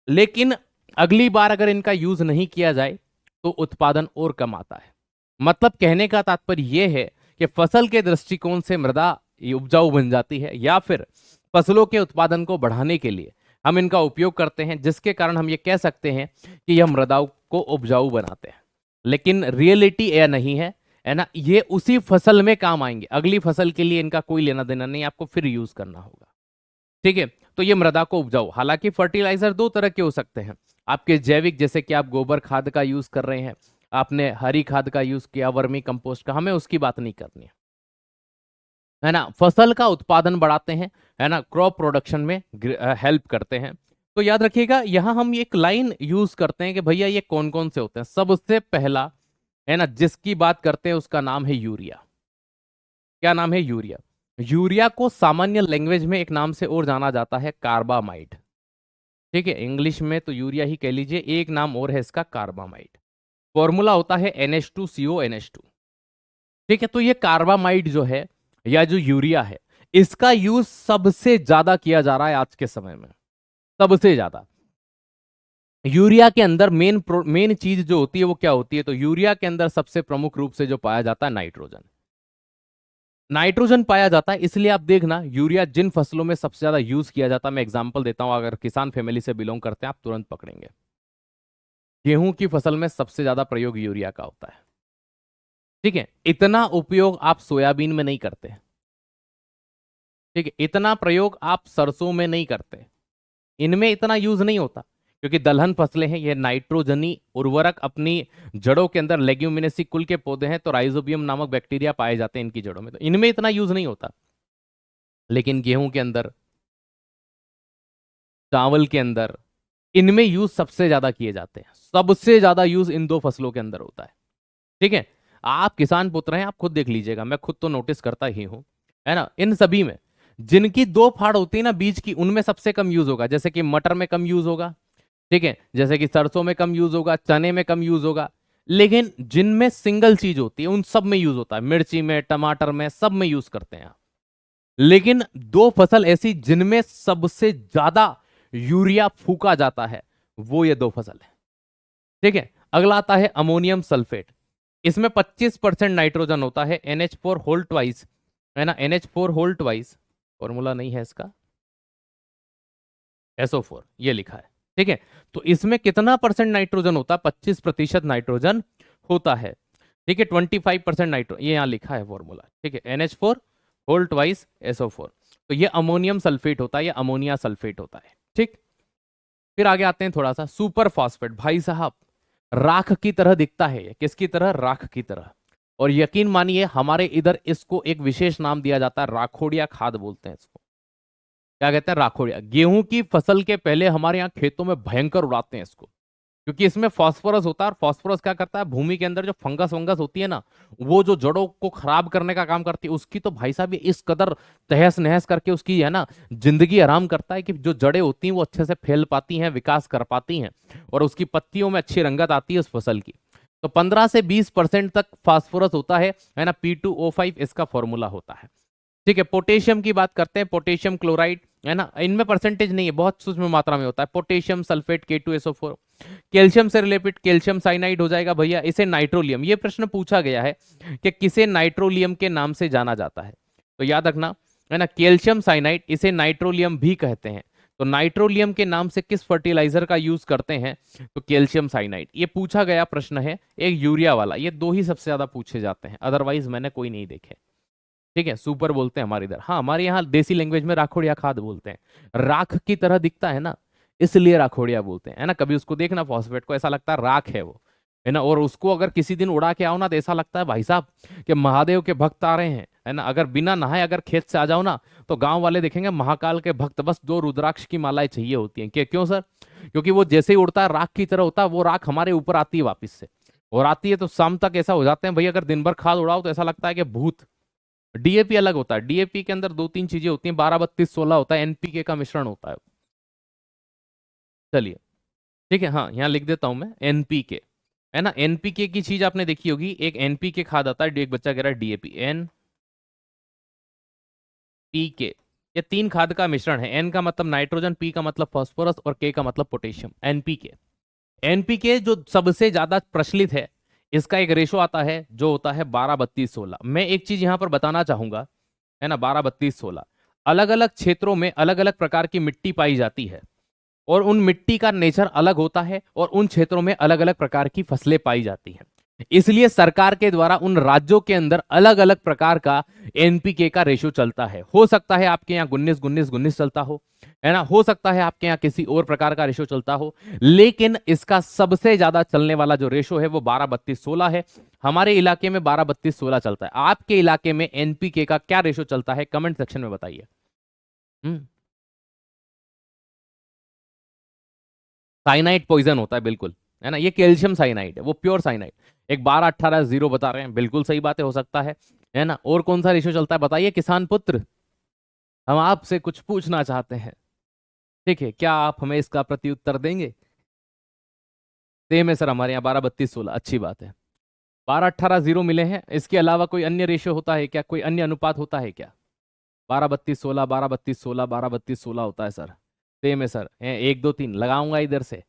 लेकिन अगली बार अगर इनका यूज नहीं किया जाए तो उत्पादन और कम आता है। मतलब कहने का तात्पर्य यह है कि फसल के दृष्टिकोण से मृदा उपजाऊ बन जाती है, या फिर फसलों के उत्पादन को बढ़ाने के लिए हम इनका उपयोग करते हैं, जिसके कारण हम ये कह सकते हैं कि यह मृदाओं को उपजाऊ बनाते हैं। लेकिन रियलिटी यह नहीं है ना, ये उसी फसल में काम आएंगे, अगली फसल के लिए इनका कोई लेना देना नहीं, आपको फिर यूज करना होगा। ठीक है, तो ये मृदा को उपजाऊ। हालांकि फर्टिलाइजर दो तरह के हो सकते हैं, आपके जैविक, जैसे कि आप गोबर खाद का यूज कर रहे हैं, आपने हरी खाद का यूज किया, वर्मी कंपोस्ट का, हमें उसकी बात नहीं करनी है ना। फसल का उत्पादन बढ़ाते हैं, है ना, क्रॉप प्रोडक्शन में हेल्प करते हैं। तो याद रखिएगा, यहां हम एक लाइन यूज करते हैं कि भैया ये कौन कौन से होते हैं। सबसे पहला, है ना, जिसकी बात करते हैं उसका नाम है यूरिया। क्या नाम है? यूरिया। यूरिया को सामान्य लैंग्वेज में एक नाम से और जाना जाता है, कार्बामाइड। ठीक है, इंग्लिश में तो यूरिया ही कह लीजिए, एक नाम और है इसका, कार्बामाइड। फॉर्मूला होता है NH2CO NH2। ठीक है, तो ये कार्बामाइड जो है या जो यूरिया है, इसका यूज सबसे ज्यादा किया जा रहा है आज के समय में, सबसे ज्यादा। यूरिया के अंदर मेन चीज जो होती है वो क्या होती है, तो यूरिया के अंदर सबसे प्रमुख रूप से जो पाया जाता है, नाइट्रोजन। नाइट्रोजन पाया जाता है, इसलिए आप देखना यूरिया जिन फसलों में सबसे ज्यादा यूज किया जाता है, मैं एग्जांपल देता हूं, अगर किसान फैमिली से बिलोंग करते हैं आप तुरंत पकड़ेंगे। गेहूं की फसल में सबसे ज्यादा प्रयोग यूरिया का होता है। ठीक है, इतना उपयोग आप सोयाबीन में नहीं करते। ठीक है, इतना प्रयोग आप सरसों में नहीं करते, इनमें इतना यूज नहीं होता, क्योंकि दलहन फसलें हैं, ये नाइट्रोजनी उर्वरक अपनी जड़ों के अंदर, लेग्यूमिनेसी कुल के पौधे हैं, तो राइजोबियम नामक बैक्टीरिया पाए जाते हैं इनकी जड़ों में, तो इनमें इतना यूज नहीं होता। लेकिन गेहूं के अंदर, चावल के अंदर, इनमें यूज सबसे ज्यादा किए जाते हैं, सबसे ज्यादा यूज इन दो फसलों के अंदर होता है। ठीक है, आप किसान पुत्र हैं, आप खुद देख लीजिएगा, मैं खुद तो नोटिस करता ही हूं, है ना। इन सभी में जिनकी दो फाड़ होती है ना बीज की, उनमें सबसे कम यूज होगा। जैसे कि मटर में कम यूज होगा, ठीक है, जैसे कि सरसों में कम यूज होगा, चने में कम यूज होगा। लेकिन जिनमें सिंगल चीज होती है उन सब में यूज होता है, मिर्ची में, टमाटर में, सब में यूज करते हैं आप। लेकिन दो फसल ऐसी जिनमें सबसे ज्यादा यूरिया फूका जाता है, वो ये दो फसल है। ठीक है, अगला आता है अमोनियम सल्फेट। इसमें 25% नाइट्रोजन होता है, NH4 होल ट्वाइस, है ना, NH4 होल ट्वाइस, फॉर्मूला नहीं है इसका, SO4 ये लिखा है। ठीक है, तो इसमें कितना परसेंट नाइट्रोजन होता है? 25% नाइट्रोजन होता है। ठीक है, 25% नाइट्रो, ये यहां लिखा है फॉर्मूला। ठीक है, NH4 होल ट्वाइस SO4, तो ये अमोनियम सल्फेट होता है, ये अमोनिया सल्फेट होता है। ठीक, फिर आगे आते हैं थोड़ा सा, सुपर फॉस्फेट। भाई साहब, राख की तरह दिखता है ये, किसकी तरह? राख की तरह। और यकीन मानिए हमारे इधर इसको एक विशेष नाम दिया जाता है, राखोड़िया खाद बोलते हैं इसको। क्या कहते हैं? राखोड़िया। गेहूं की फसल के पहले हमारे यहाँ खेतों में भयंकर उड़ाते हैं इसको, क्योंकि इसमें फास्फोरस होता है, और फास्फोरस क्या करता है, भूमि के अंदर जो फंगस वंगस होती है ना, वो जो जड़ों को खराब करने का काम करती है, उसकी तो भाई साहब ये इस कदर तहस नहस करके उसकी, है ना, जिंदगी आराम करता है कि जो जड़ें होती हैं वो अच्छे से फैल पाती हैं, विकास कर पाती हैं, और उसकी पत्तियों में अच्छी रंगत आती है उस फसल की। तो 15 से 20% तक फास्फोरस होता है ना, P2O5 इसका फॉर्मूला होता है। ठीक है, पोटेशियम की बात करते हैं, पोटेशियम क्लोराइड है ना, इनमें परसेंटेज नहीं है, बहुत सूक्ष्म मात्रा में होता है। Potassium sulphate K2SO4। कैल्शियम से रिलेटेड कैल्शियम साइनाइड हो जाएगा भैया, इसे नाइट्रोलियम, ये प्रश्न पूछा गया है कि किसे नाइट्रोलियम के नाम से जाना जाता है, तो याद रखना है ना, कैल्शियम साइनाइड, इसे नाइट्रोलियम भी कहते हैं। तो नाइट्रोलियम के नाम से किस फर्टिलाइजर का यूज करते हैं, तो कैल्शियम साइनाइड, ये पूछा गया प्रश्न है। एक यूरिया वाला, ये दो ही सबसे ज्यादा पूछे जाते हैं, अदरवाइज मैंने कोई नहीं देखे। ठीक है, सुपर बोलते हैं हमारे इधर, हाँ हमारे यहाँ देसी लैंग्वेज में राखोड़िया खाद बोलते हैं। राख की तरह दिखता है ना, इसलिए राखोड़िया बोलते हैं, है ना। कभी उसको देखना फॉस्फेट को, ऐसा लगता है राख है वो, है ना। और उसको अगर किसी दिन उड़ा के आओ ना, तो ऐसा लगता है भाई साहब कि महादेव के भक्त आ रहे हैं, है ना। अगर बिना नहाए अगर खेत से आ जाओ ना, तो गांव वाले देखेंगे महाकाल के भक्त, बस 2 रुद्राक्ष की मालाएं चाहिए होती हैं। क्यों सर? क्योंकि वो जैसे ही उड़ता है राख की तरह होता है, वो राख हमारे ऊपर आती है वापिस से, और आती है तो शाम तक ऐसा हो जाते हैं भाई, अगर दिन भर खाद उड़ाओ तो ऐसा लगता है कि भूत। डीएपी अलग होता है, डीएपी के अंदर 2-3 चीजें होती हैं, 12-32-16 होता है, एनपीके का मिश्रण होता है। चलिए ठीक है, हाँ यहाँ लिख देता हूं मैं, एनपीके, है ना। एनपीके की चीज आपने देखी होगी, एक एनपीके खाद आता है, एक बच्चा कह रहा है डीएपी, एनपीके, ये 3 खाद का मिश्रण है। एन का मतलब नाइट्रोजन, पी का मतलब फास्फोरस, और के का मतलब पोटेशियम, एनपीके। एनपीके जो सबसे ज्यादा प्रचलित है, इसका एक रेशो आता है जो होता है 12-32-16। मैं एक चीज यहां पर बताना चाहूंगा, है ना, 12-32-16 अलग अलग क्षेत्रों में अलग अलग प्रकार की मिट्टी पाई जाती है, और उन मिट्टी का नेचर अलग होता है, और उन क्षेत्रों में अलग अलग प्रकार की फसलें पाई जाती हैं। इसलिए सरकार के द्वारा उन राज्यों के अंदर अलग अलग प्रकार का एनपीके का रेशो चलता है। हो सकता है आपके यहाँ 19-19-19 चलता हो, है ना, हो सकता है आपके यहाँ किसी और प्रकार का रेशो चलता हो, लेकिन इसका सबसे ज्यादा चलने वाला जो रेशो है वो 12-32-16 है। हमारे इलाके में 12-32-16 चलता है। आपके इलाके में एनपीके का क्या रेशो चलता है, कमेंट सेक्शन में बताइए। साइनाइड पॉइजन होता है बिल्कुल, है ना, ये कैल्शियम साइनाइड है, वो प्योर साइनाइड। एक 12-18-0 बता रहे हैं, बिल्कुल सही बात है, हो सकता है ना। और कौन सा रेशियो चलता है बताइए किसान पुत्र, हम आपसे कुछ पूछना चाहते हैं। ठीक है, क्या आप हमें इसका प्रति उत्तर देंगे? सेम है सर, हमारे यहाँ 12-32-16, अच्छी बात है। 12-18-0 मिले हैं, इसके अलावा कोई अन्य रेशियो होता है क्या, कोई अन्य अनुपात होता है क्या? 12-32-16, 12-32-16, 12-32-16 होता है सर। सेम है सर, 1-2-3 लगाऊंगा इधर से,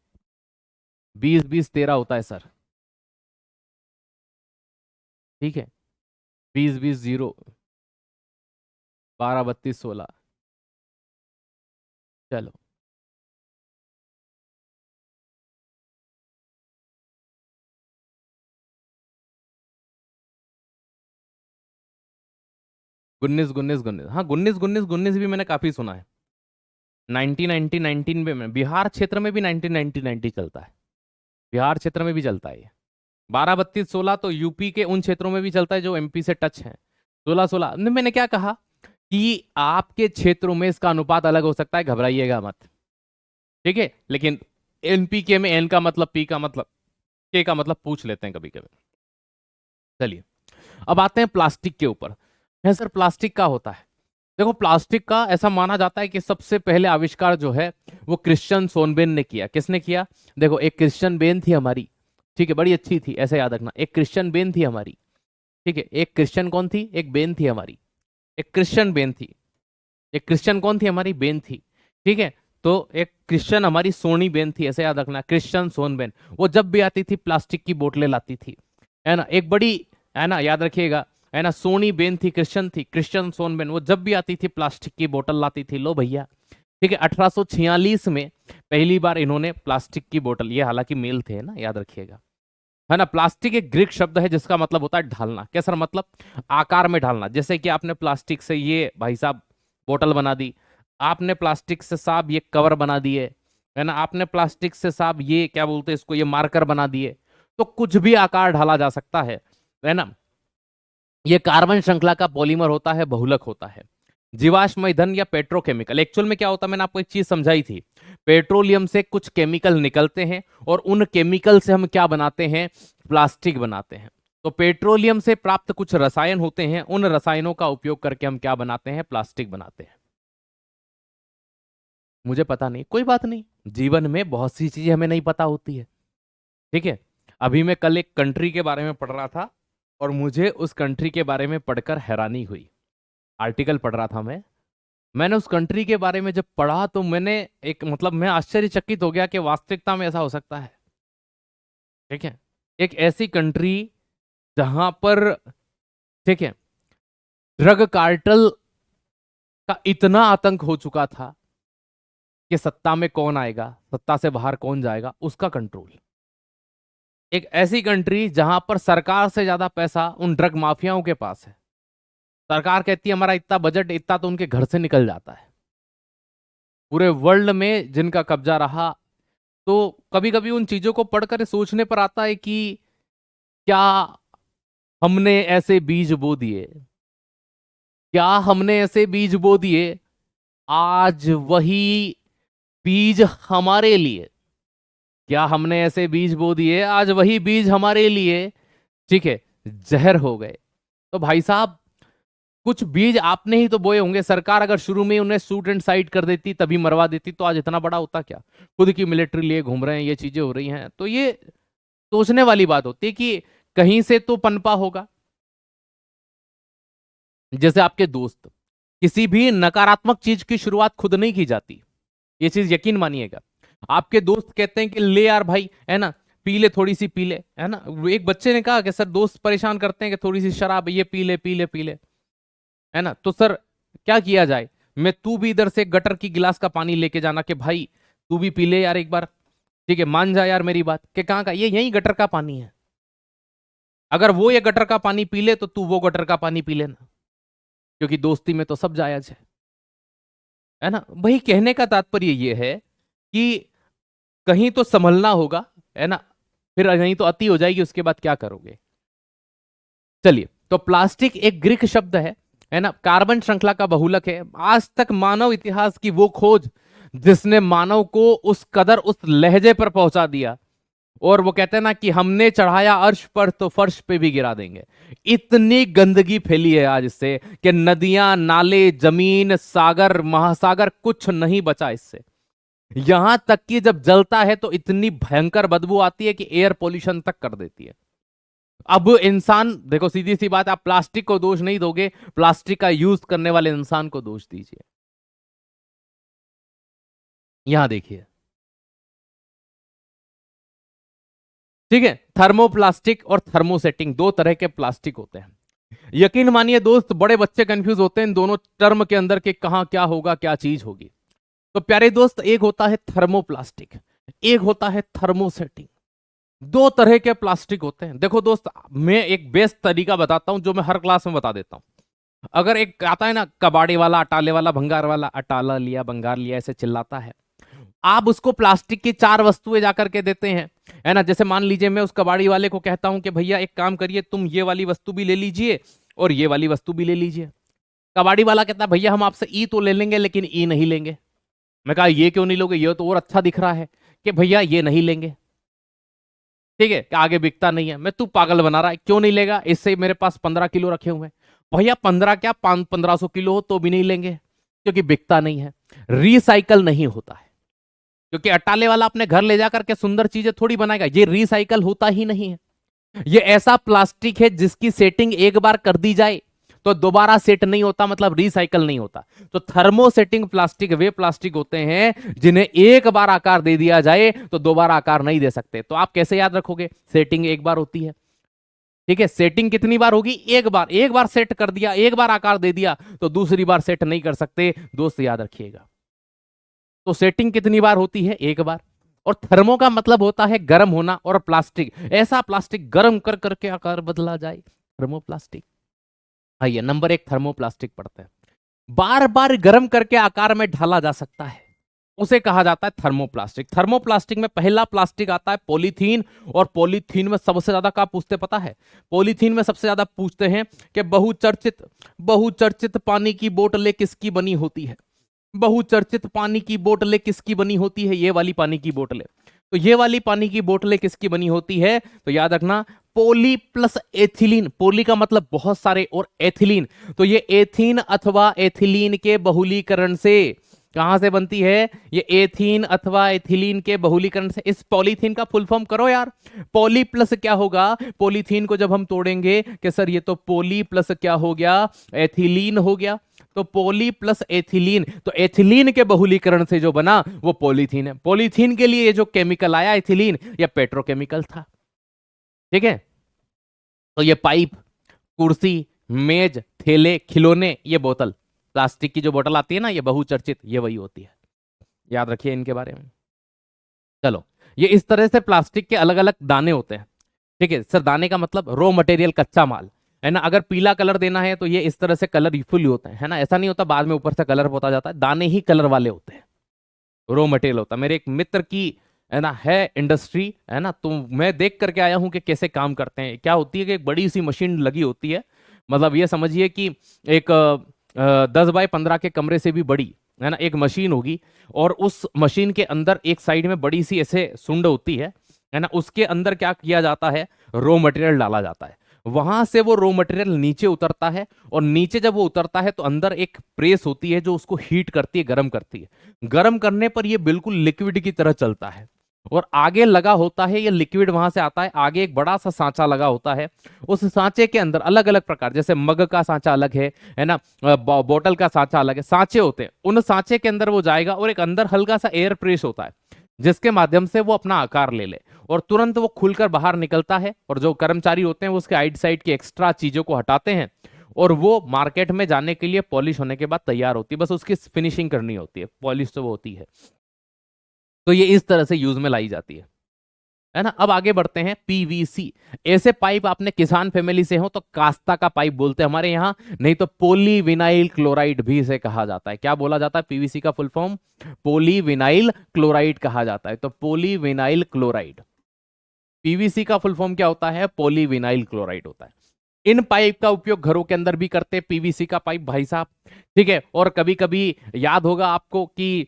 20-20-13 होता है सर। ठीक है, 20-20-0, 12-32-16, चलो। 19-19-19, हाँ 19-19-19 भी मैंने काफी सुना है। 19-19-19 में बिहार क्षेत्र में भी 19-19-19 चलता है, बिहार क्षेत्र में भी चलता है ये। 12-32-16 तो यूपी के उन क्षेत्रों में भी चलता है जो एमपी से टच है। 16-16 मैंने क्या कहा कि आपके क्षेत्रों में इसका अनुपात अलग हो सकता है, घबराइएगा मत। ठीक है, लेकिन एनपीके में एन का मतलब, पी का मतलब, के का मतलब पूछ लेते हैं कभी कभी। चलिए अब आते हैं प्लास्टिक के ऊपर। है सर प्लास्टिक का होता है, देखो प्लास्टिक का ऐसा माना जाता है कि सबसे पहले आविष्कार जो है वो क्रिश्चियन सोनबेन ने किया। किसने किया? देखो एक क्रिश्चियन बेन थी हमारी, ठीक है, बड़ी अच्छी थी, ऐसे याद रखना, एक क्रिश्चियन बेन थी हमारी। ठीक है, एक क्रिश्चियन कौन थी, एक बेन थी हमारी, एक क्रिश्चियन बेन थी। एक क्रिश्चियन कौन थी हमारी, बेन थी। ठीक है, तो एक क्रिश्चियन हमारी सोनी बेन थी, ऐसे याद रखना, क्रिश्चियन सोन बेन। वो जब भी आती थी प्लास्टिक की बोतलें लाती थी, है ना, एक बड़ी, है ना, याद रखिएगा, है ना, सोनी बेन थी, क्रिश्चियन सोन बेन, वो जब भी आती थी प्लास्टिक की बोतल लाती थी, लो भैया। ठीक है, 1846 में पहली बार इन्होंने प्लास्टिक की बोतल, ये हालांकि मेल थे ना, याद रखिएगा, है ना। प्लास्टिक एक ग्रीक शब्द है जिसका मतलब होता है ढालना। कैसा मतलब? आकार में ढालना। जैसे कि आपने प्लास्टिक से ये भाई साहब बोतल बना दी, आपने प्लास्टिक से साहब ये कवर बना दिए, है ना, आपने प्लास्टिक से साहब ये क्या बोलते हैं इसको, ये मार्कर बना दिए। तो कुछ भी आकार ढाला जा सकता है ना। ये कार्बन श्रृंखला का पॉलीमर होता है, बहुलक होता है। जीवाश्म ईंधन या पेट्रोकेमिकल, एक्चुअल में क्या होता है, मैंने आपको एक चीज समझाई थी, पेट्रोलियम से कुछ केमिकल निकलते हैं, और उन केमिकल से हम क्या बनाते हैं, प्लास्टिक बनाते हैं। तो पेट्रोलियम से प्राप्त कुछ रसायन होते हैं, उन रसायनों का उपयोग करके हम क्या बनाते हैं, प्लास्टिक बनाते हैं। मुझे पता नहीं, कोई बात नहीं, जीवन में बहुत सी चीजें हमें नहीं पता होती है। ठीक है, अभी मैं कल एक कंट्री के बारे में पढ़ रहा था, और मुझे उस कंट्री के बारे में पढ़कर हैरानी हुई। आर्टिकल पढ़ रहा था मैंने उस कंट्री के बारे में जब पढ़ा तो मैंने एक मतलब मैं आश्चर्यचकित हो गया कि वास्तविकता में ऐसा हो सकता है। ठीक है, एक ऐसी कंट्री जहां पर, ठीक है, ड्रग कार्टल का इतना आतंक हो चुका था कि सत्ता में कौन आएगा, सत्ता से बाहर कौन जाएगा, उसका कंट्रोल। एक ऐसी कंट्री जहां पर सरकार से ज्यादा पैसा उन ड्रग माफियाओं के पास है। सरकार कहती है हमारा इतना बजट, इतना तो उनके घर से निकल जाता है। पूरे वर्ल्ड में जिनका कब्जा रहा, तो कभी कभी उन चीजों को पढ़कर सोचने पर आता है कि क्या हमने ऐसे बीज बो दिए, क्या हमने ऐसे बीज बो दिए, आज वही बीज हमारे लिए, क्या हमने ऐसे बीज बो दिए आज वही बीज हमारे लिए, ठीक है, जहर हो गए। तो भाई साहब, कुछ बीज आपने ही तो बोए होंगे। सरकार अगर शुरू में उन्हें शूट एंड साइड कर देती, तभी मरवा देती, तो आज इतना बड़ा होता क्या। खुद की मिलिट्री लिए घूम रहे हैं, ये चीजें हो रही हैं, तो ये सोचने वाली बात होती है कि कहीं से तो पनपा होगा। जैसे आपके दोस्त, किसी भी नकारात्मक चीज की शुरुआत खुद नहीं की जाती, ये चीज यकीन मानिएगा। आपके दोस्त कहते हैं कि ले यार भाई, है ना, पी ले, थोड़ी सी पी ले, है ना। एक बच्चे ने कहा कि सर दोस्त परेशान करते हैं कि थोड़ी सी शराब, ये पी ले पी ले पी ले, है ना। तो सर क्या किया जाए, मैं तू भी इधर से गटर की गिलास का पानी लेके जाना कि भाई तू भी पी ले यार एक बार, ठीक है, मान जा यार मेरी बात, कि कहाँ का, ये यही गटर का पानी है, अगर वो ये गटर का पानी पी ले तो तू वो गटर का पानी पी लेना, क्योंकि दोस्ती में तो सब जायज है ना। वही कहने का तात्पर्य ये है कि कहीं तो संभलना होगा, है ना, फिर नहीं तो अति हो जाएगी, उसके बाद क्या करोगे। चलिए, तो प्लास्टिक एक ग्रीक शब्द है ना, कार्बन श्रृंखला का बहुलक है। आज तक मानव इतिहास की वो खोज जिसने मानव को उस कदर उस लहजे पर पहुंचा दिया, और वो कहते हैं ना कि हमने चढ़ाया अर्श पर तो फर्श पे भी गिरा देंगे। इतनी गंदगी फैली है आज इससे कि नदियां, नाले, जमीन, सागर, महासागर, कुछ नहीं बचा इससे। यहां तक कि जब जलता है तो इतनी भयंकर बदबू आती है कि एयर पोल्यूशन तक कर देती है। अब इंसान देखो, सीधी सी बात, आप प्लास्टिक को दोष नहीं दोगे, प्लास्टिक का यूज करने वाले इंसान को दोष दीजिए। यहां देखिए, ठीक है, थर्मोप्लास्टिक और थर्मोसेटिंग दो तरह के प्लास्टिक होते हैं। यकीन मानिए दोस्त, बड़े बच्चे कंफ्यूज होते हैं इन दोनों टर्म के अंदर कि कहां क्या होगा, क्या चीज होगी। तो प्यारे दोस्त, एक होता है थर्मोप्लास्टिक, एक होता है थर्मोसेटिंग। दो तरह के प्लास्टिक होते हैं। देखो दोस्त, मैं एक बेस्ट तरीका बताता हूं जो मैं हर क्लास में बता देता हूं। अगर एक आता है ना कबाड़ी वाला, अटाले वाला, भंगार वाला, अटाला लिया भंगार लिया ऐसे चिल्लाता है, आप उसको प्लास्टिक की चार वस्तुएं जाकर के देते हैं, है ना। जैसे मान लीजिए मैं उस कबाड़ी वाले को कहता हूं कि भैया एक काम करिए, तुम ये वाली वस्तु भी ले लीजिए और ये वाली वस्तु भी ले लीजिए। कबाड़ी वाला कहता है भैया हम आपसे ई तो ले लेंगे लेकिन ई नहीं लेंगे। मैं कहा ये क्यों नहीं लोगे, ये तो और अच्छा दिख रहा है, कि भैया ये नहीं लेंगे, ठीक है, कि आगे बिकता नहीं है। मैं तू पागल बना रहा है, क्यों नहीं लेगा, इससे मेरे पास 15 किलो रखे हुए हैं। भैया 15 क्या 1500 किलो हो तो भी नहीं लेंगे, क्योंकि बिकता नहीं है, रिसाइकल नहीं होता है। क्योंकि अटाले वाला अपने घर ले जाकर के सुंदर चीजें थोड़ी बनाएगा, ये रिसाइकल होता ही नहीं है। ये ऐसा प्लास्टिक है जिसकी सेटिंग एक बार कर दी जाए तो दोबारा सेट नहीं होता, मतलब रिसाइकल नहीं होता। तो थर्मोसेटिंग प्लास्टिक वे प्लास्टिक होते हैं जिन्हें एक बार आकार दे दिया जाए तो दोबारा आकार नहीं दे सकते। तो आप कैसे याद रखोगे, सेटिंग एक बार होती है, ठीक है, सेटिंग कितनी बार होगी, एक बार। एक बार सेट कर दिया, एक बार आकार दे दिया तो दूसरी बार सेट नहीं कर सकते, दोस्त याद रखिएगा। तो सेटिंग कितनी बार होती है, एक बार। और थर्मो का मतलब होता है गर्म होना, और प्लास्टिक ऐसा प्लास्टिक गर्म कर करके आकार बदला जाए, थर्मोप्लास्टिक। आइए नंबर एक थर्मोप्लास्टिक पढ़ते हैं। बार बार गर्म करके आकार में ढाला जा सकता है, उसे कहा जाता है थर्मोप्लास्टिक। थर्मोप्लास्टिक में पहला प्लास्टिक आता है पॉलीथीन, और पॉलीथीन में सबसे ज्यादा क्या पूछते पता है, पॉलीथीन में सबसे ज्यादा पूछते हैं कि बहुचर्चित बहुचर्चित पानी की बोतलें किसकी बनी होती है। बहुचर्चित पानी की बोतलें किसकी बनी होती है, ये वाली पानी की बोतलें। तो ये वाली पानी की बोतलें किसकी बनी होती है, तो याद रखना पोली प्लस एथिलीन। पोली का मतलब बहुत सारे, और एथिलीन, तो ये एथीन अथवा एथिलीन के बहुलीकरण से कहां से बनती है? ये एथीन अथवा एथिलीन के बहुलीकरण से। इस पॉलीथीन का फुल फॉर्म करो यार। पॉली प्लस क्या होगा? पॉलीथीन को जब हम तोड़ेंगे कि सर ये तो पॉली प्लस क्या हो गया? एथिलीन हो गया। तो पॉली प्लस एथिलीन, तो एथिलीन के बहुलीकरण से जो बना वो पॉलीथीन है। पॉलीथीन के लिए जो केमिकल आया एथिलीन, या पेट्रोकेमिकल था। ठीक है, तो ये पाइप, कुर्सी, मेज, थैले, खिलौने, ये बोतल, प्लास्टिक की जो बोतल आती है ना, ये बहुचर्चित, ये वही होती है। याद रखिए इनके बारे में। चलो, ये इस तरह से प्लास्टिक के अलग अलग दाने होते हैं। ठीक है सर, दाने का मतलब रॉ मटेरियल, कच्चा माल है ना। अगर पीला कलर देना है तो ये इस तरह से कलरफुल होता है ना, ऐसा नहीं होता बाद में ऊपर से कलर होता जाता है। दाने ही कलर वाले होते हैं, रॉ मटेरियल होता है। मेरे एक मित्र की है ना है इंडस्ट्री है ना, तो मैं देख करके आया हूं कि कैसे काम करते हैं। क्या होती है कि एक बड़ी सी मशीन लगी होती है, मतलब ये समझिए कि एक 10 बाय 15 के कमरे से भी बड़ी है ना एक मशीन होगी, और उस मशीन के अंदर एक साइड में बड़ी सी ऐसे सुंड होती है ना, उसके अंदर क्या किया जाता है? रॉ मटेरियल डाला जाता है। वहां से वो रॉ मटेरियल नीचे उतरता है, और नीचे जब वो उतरता है तो अंदर एक प्रेस होती है जो उसको हीट करती है, गर्म करती है। गर्म करने पर ये बिल्कुल लिक्विड की तरह चलता है। और आगे लगा होता है, ये लिक्विड वहां से आता है, आगे एक बड़ा सा सांचा लगा होता है। उस सांचे के अंदर अलग अलग प्रकार, जैसे मग का सांचा अलग है ना, बोतल का सांचा अलग है, सांचे होते हैं। उन सांचे के अंदर वो जाएगा, और एक अंदर हल्का सा एयर प्रेस होता है जिसके माध्यम से वो अपना आकार ले ले, और तुरंत वो खुलकर बाहर निकलता है। और जो कर्मचारी होते हैं वो उसके आइड साइड की एक्स्ट्रा चीजों को हटाते हैं, और वो मार्केट में जाने के लिए पॉलिश होने के बाद तैयार होती है। बस उसकी फिनिशिंग करनी होती है, पॉलिश तो वो होती है। तो ये इस तरह से यूज में लाई जाती है ना। अब आगे बढ़ते हैं, पीवीसी। ऐसे पाइप आपने किसान फैमिली से हो तो कास्ता का पाइप बोलते हैं हमारे यहाँ, नहीं तो पोलीविनाइल क्लोराइड भी इसे कहा जाता है। क्या बोला जाता है पीवीसी का फुल फॉर्म? पोलीविनाइल क्लोराइड कहा जाता है। तो पोलीविनाइल क्लोराइड, पीवीसी का फुल फॉर्म क्या होता है? पोलीविनाइल क्लोराइड होता है। इन पाइप का उपयोग घरों के अंदर भी करते हैं, पीवीसी का पाइप भाई साहब। ठीक है, और कभी कभी याद होगा आपको कि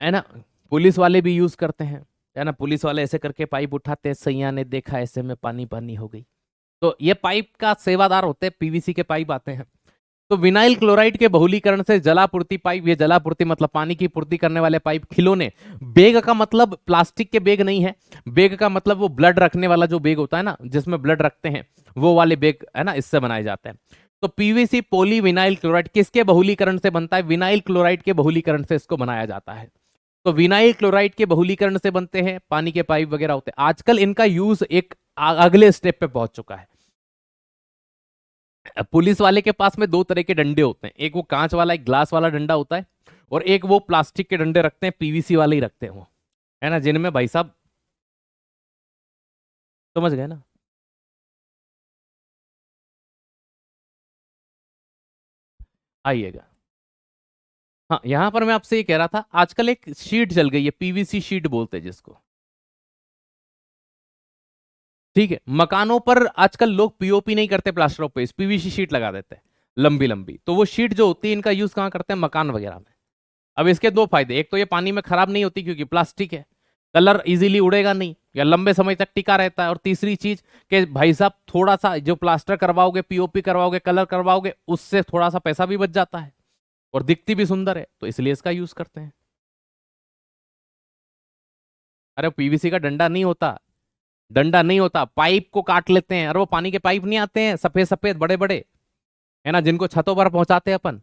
है ना, पुलिस वाले भी यूज करते हैं, है ना। पुलिस वाले ऐसे करके पाइप उठाते हैं, सैया ने देखा ऐसे में पानी पानी हो गई। तो ये पाइप का सेवादार होते हैं, पीवीसी के पाइप आते हैं। तो विनाइल क्लोराइड के बहुलीकरण से जलापूर्ति पाइप, ये जलापूर्ति मतलब पानी की पूर्ति करने वाले पाइप, खिलौने। बेग का मतलब प्लास्टिक के बेग नहीं है, बेग का मतलब वो ब्लड रखने वाला जो बेग होता है ना, जिसमें ब्लड रखते हैं, वो वाले बेग है ना, इससे बनाए जाते हैं। तो पीवीसी पॉलीविनाइल क्लोराइड किसके बहुलीकरण से बनता है? विनाइल क्लोराइड के बहुलीकरण से इसको बनाया जाता है। तो विनाइल क्लोराइड के बहुलीकरण से बनते हैं पानी के पाइप वगैरह होते हैं। आजकल इनका यूज एक अगले स्टेप पे पहुंच चुका है। पुलिस वाले के पास में दो तरह के डंडे होते हैं, एक वो कांच वाला, एक ग्लास वाला डंडा होता है, और एक वो प्लास्टिक के डंडे रखते हैं, पीवीसी वाले ही रखते हैं वो, है ना, जिनमें भाई साहब, समझ गए ना। आइएगा। हाँ, यहां पर मैं आपसे ये कह रहा था, आजकल एक शीट चल गई है, पीवीसी शीट बोलते हैं जिसको। ठीक है, मकानों पर आजकल लोग पीओपी नहीं करते plaster of Paris, PVC sheet लगा देते हैं लंबी लंबी। तो वो शीट जो होती है, इनका यूज कहाँ करते हैं? मकान वगैरह में। अब इसके दो फायदे, एक तो ये पानी में खराब नहीं होती क्योंकि प्लास्टिक है, कलर इजीली उड़ेगा नहीं या लंबे समय तक टिका रहता है, और तीसरी चीज कि भाई साहब थोड़ा सा जो प्लास्टर करवाओगे, पीओपी करवाओगे, कलर करवाओगे, उससे थोड़ा सा पैसा भी बच जाता है, और दिखती भी सुंदर है, तो इसलिए इसका यूज करते हैं। अरे पीवीसी का डंडा नहीं होता, डंडा नहीं होता, पाइप को काट लेते हैं। अरे वो पानी के पाइप नहीं आते हैं सफेद सफेद बड़े बड़े, है ना, जिनको छतों पर पहुंचाते हैं अपन,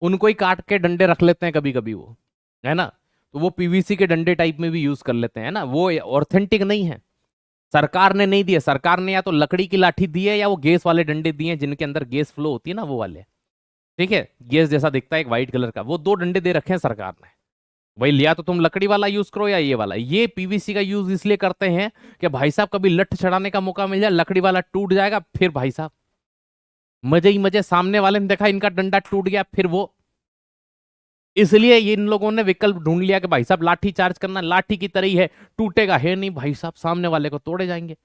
उनको ही काट के डंडे रख लेते हैं कभी कभी वो, है ना। तो वो पीवीसी के डंडे टाइप में भी यूज कर लेते हैं ना, वो ऑथेंटिक नहीं है। सरकार ने नहीं दिए, सरकार ने या तो लकड़ी की लाठी दी है, या वो गैस वाले डंडे दिए हैं जिनके अंदर गैस फ्लो होती है ना, वो वाले। ठीक है, गैस जैसा दिखता है एक व्हाइट कलर का, वो दो डंडे दे रखे हैं सरकार ने। वही लिया तो तुम लकड़ी वाला यूज करो या ये वाला। ये पीवीसी का यूज इसलिए करते हैं कि भाई साहब कभी लठ चढ़ाने का मौका मिल जाए, लकड़ी वाला टूट जाएगा, फिर भाई साहब मजे ही मजे। सामने वाले ने देखा इनका डंडा टूट गया, फिर वो, इसलिए इन लोगों ने विकल्प ढूंढ लिया कि भाई साहब लाठी चार्ज करना, लाठी की तरह ही है, टूटेगा है नहीं भाई साहब, सामने वाले को तोड़े जाएंगे।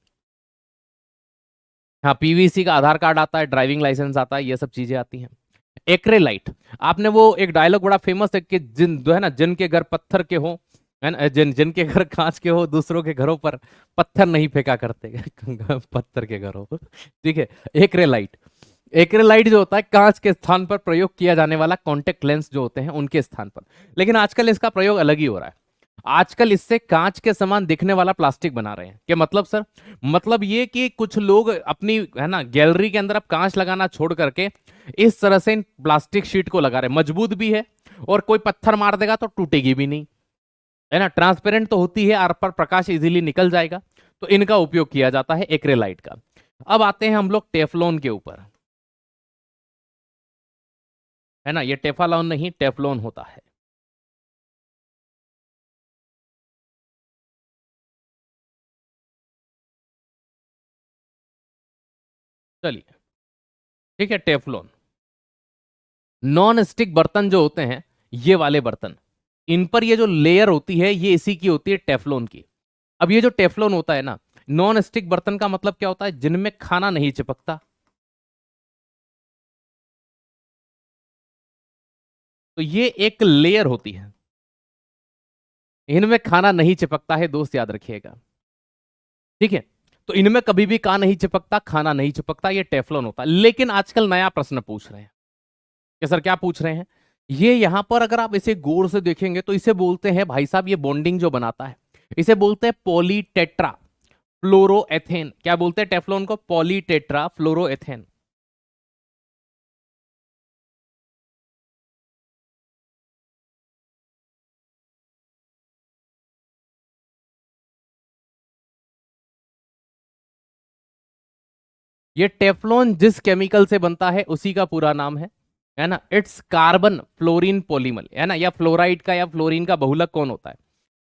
हाँ, पीवीसी का आधार कार्ड आता है, ड्राइविंग लाइसेंस आता है, ये सब चीजें आती हैं। एक्रेलाइट, आपने वो एक डायलॉग बड़ा फेमस है कि जिन जो है ना, जिनके घर पत्थर के हो, है ना, जिनके घर कांच के हो, दूसरों के घरों पर पत्थर नहीं फेंका करते पत्थर के घर हो। ठीक है, एक्रेलाइट, एक्रेलाइट जो होता है कांच के स्थान पर प्रयोग किया जाने वाला कॉन्टेक्ट लेंस जो होते हैं उनके स्थान पर। लेकिन आजकल इसका प्रयोग अलग ही हो रहा है। आजकल इससे कांच के समान दिखने वाला प्लास्टिक बना रहे हैं। क्या मतलब सर? मतलब ये कि कुछ लोग अपनी है ना गैलरी के अंदर अब कांच लगाना छोड़ करके इस तरह से इन प्लास्टिक शीट को लगा रहे हैं। मजबूत भी है और कोई पत्थर मार देगा तो टूटेगी भी नहीं, है ना। ट्रांसपेरेंट तो होती है, आर पर प्रकाश इजीली निकल जाएगा। तो इनका उपयोग किया जाता है एक्रेलाइट का। अब आते हैं हम लोग टेफलॉन के ऊपर, है ना। ये टेफालॉन नहीं, टेफलॉन होता है। चलिए, ठीक है। टेफलॉन नॉन स्टिक बर्तन जो होते हैं, ये वाले बर्तन, इन पर ये जो लेयर होती है ये इसी की होती है, टेफलॉन की। अब ये जो टेफलॉन होता है ना, नॉन स्टिक बर्तन का मतलब क्या होता है? जिनमें खाना नहीं चिपकता। तो ये एक लेयर होती है, इनमें खाना नहीं चिपकता है, दोस्त याद रखिएगा, ठीक है। तो इनमें कभी भी का नहीं चिपकता, खाना नहीं चिपकता, ये टेफलॉन होता है। लेकिन आजकल नया प्रश्न पूछ रहे हैं कि सर क्या पूछ रहे हैं? ये यहां पर अगर आप इसे गौर से देखेंगे तो इसे बोलते हैं भाई साहब, ये बॉन्डिंग जो बनाता है इसे बोलते हैं पॉलीटेट्रा फ्लोरोएथेन। क्या बोलते हैं टेफ्लॉन को? पॉलीटेट्रा फ्लोरोएथेन। ये टेफ्लॉन जिस केमिकल से बनता है उसी का पूरा नाम है ना। इट्स कार्बन फ्लोरीन पॉलीमर, है ना। या फ्लोराइड का या फ्लोरीन का बहुलक कौन होता है?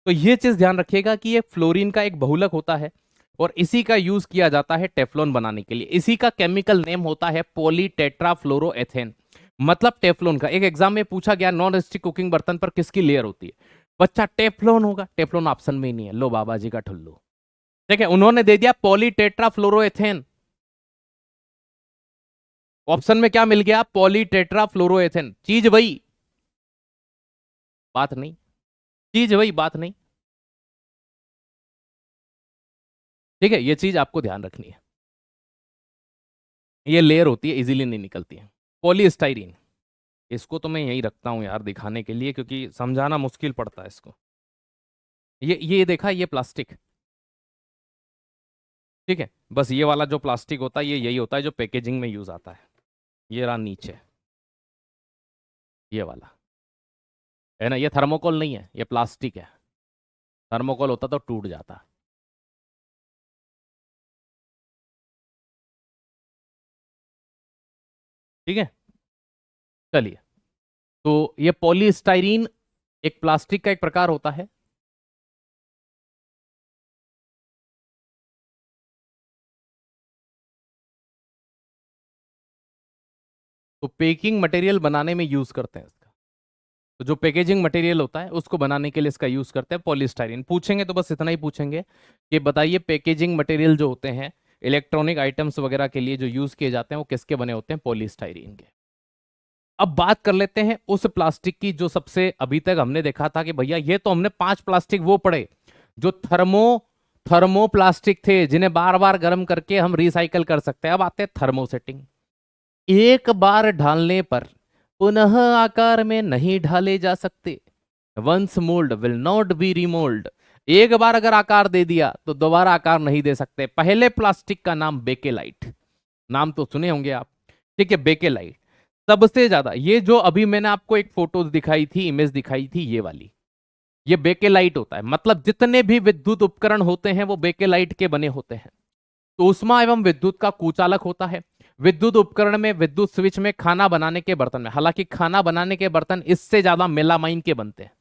तो ये चीज ध्यान रखिएगा कि ये फ्लोरीन का एक बहुलक होता है और इसी का यूज किया जाता है टेफ्लॉन बनाने के लिए। इसी का केमिकल नेम होता है पॉलीटेट्राफ्लोरोएथेन। मतलब टेफ्लॉन का एक एग्जाम में पूछा गया, नॉन स्टिक कुकिंग बर्तन पर किसकी लेयर होती है? बच्चा टेफ्लॉन होगा, टेफ्लॉन ऑप्शन में ही नहीं है। लो बाबा जी का ठुल्लू, ठीक है। उन्होंने दे दिया पॉलीटेट्राफ्लोरोएथेन। ऑप्शन में क्या मिल गया? पॉलीटेट्राफ्लोरोएथेन। चीज वही, बात नहीं। चीज वही, बात नहीं, ठीक है। ये चीज आपको ध्यान रखनी है। ये लेयर होती है, इजीली नहीं निकलती है। पॉलीस्टाइरीन, इसको तो मैं यहीं रखता हूं यार दिखाने के लिए, क्योंकि समझाना मुश्किल पड़ता है इसको। ये देखा, ये प्लास्टिक, ठीक है। बस ये वाला जो प्लास्टिक होता है ये यही होता है जो पैकेजिंग में यूज आता है। ये रहा नीचे, ये वाला, है ना। ये थर्मोकोल नहीं है, ये प्लास्टिक है। थर्मोकोल होता तो टूट जाता। ठीक है, चलिए। तो ये पॉलीस्टाइरीन एक प्लास्टिक का एक प्रकार होता है। तो पैकिंग मटेरियल बनाने में यूज करते हैं इसका। तो जो पैकेजिंग मटेरियल होता है उसको बनाने के लिए इसका यूज करते हैं पॉलीस्टाइरीन। पूछेंगे तो बस इतना ही पूछेंगे कि बताइए पैकेजिंग मटेरियल जो होते हैं इलेक्ट्रॉनिक आइटम्स वगैरह के लिए जो यूज किए जाते हैं वो किसके बने होते हैं? पॉलीस्टाइरीन के। अब बात कर लेते हैं उस प्लास्टिक की जो सबसे अभी तक हमने देखा था कि भैया ये तो हमने 5 प्लास्टिक वो पढ़े जो थर्मोप्लास्टिक थे, जिन्हें बार बार गर्म करके हम रिसाइकल कर सकते हैं। अब आते हैं थर्मोसेटिंग। एक बार ढालने पर पुनः आकार में नहीं ढाले जा सकते। Once mould will not be remould. एक बार अगर आकार दे दिया तो दोबारा आकार नहीं दे सकते। पहले प्लास्टिक का नाम बेकेलाइट, नाम तो सुने होंगे आप, ठीक है। बेकेलाइट सबसे ज्यादा, ये जो अभी मैंने आपको एक फोटो दिखाई थी, इमेज दिखाई थी, ये वाली, ये बेकेलाइट होता है। मतलब जितने भी विद्युत उपकरण होते हैं वो बेकेलाइट के बने होते हैं। तो ऊष्मा एवं विद्युत का कुचालक होता है। विद्युत उपकरण में, विद्युत स्विच में, खाना बनाने के बर्तन में, हालांकि खाना बनाने के बर्तन इससे ज्यादा मेलामाइन के बनते हैं,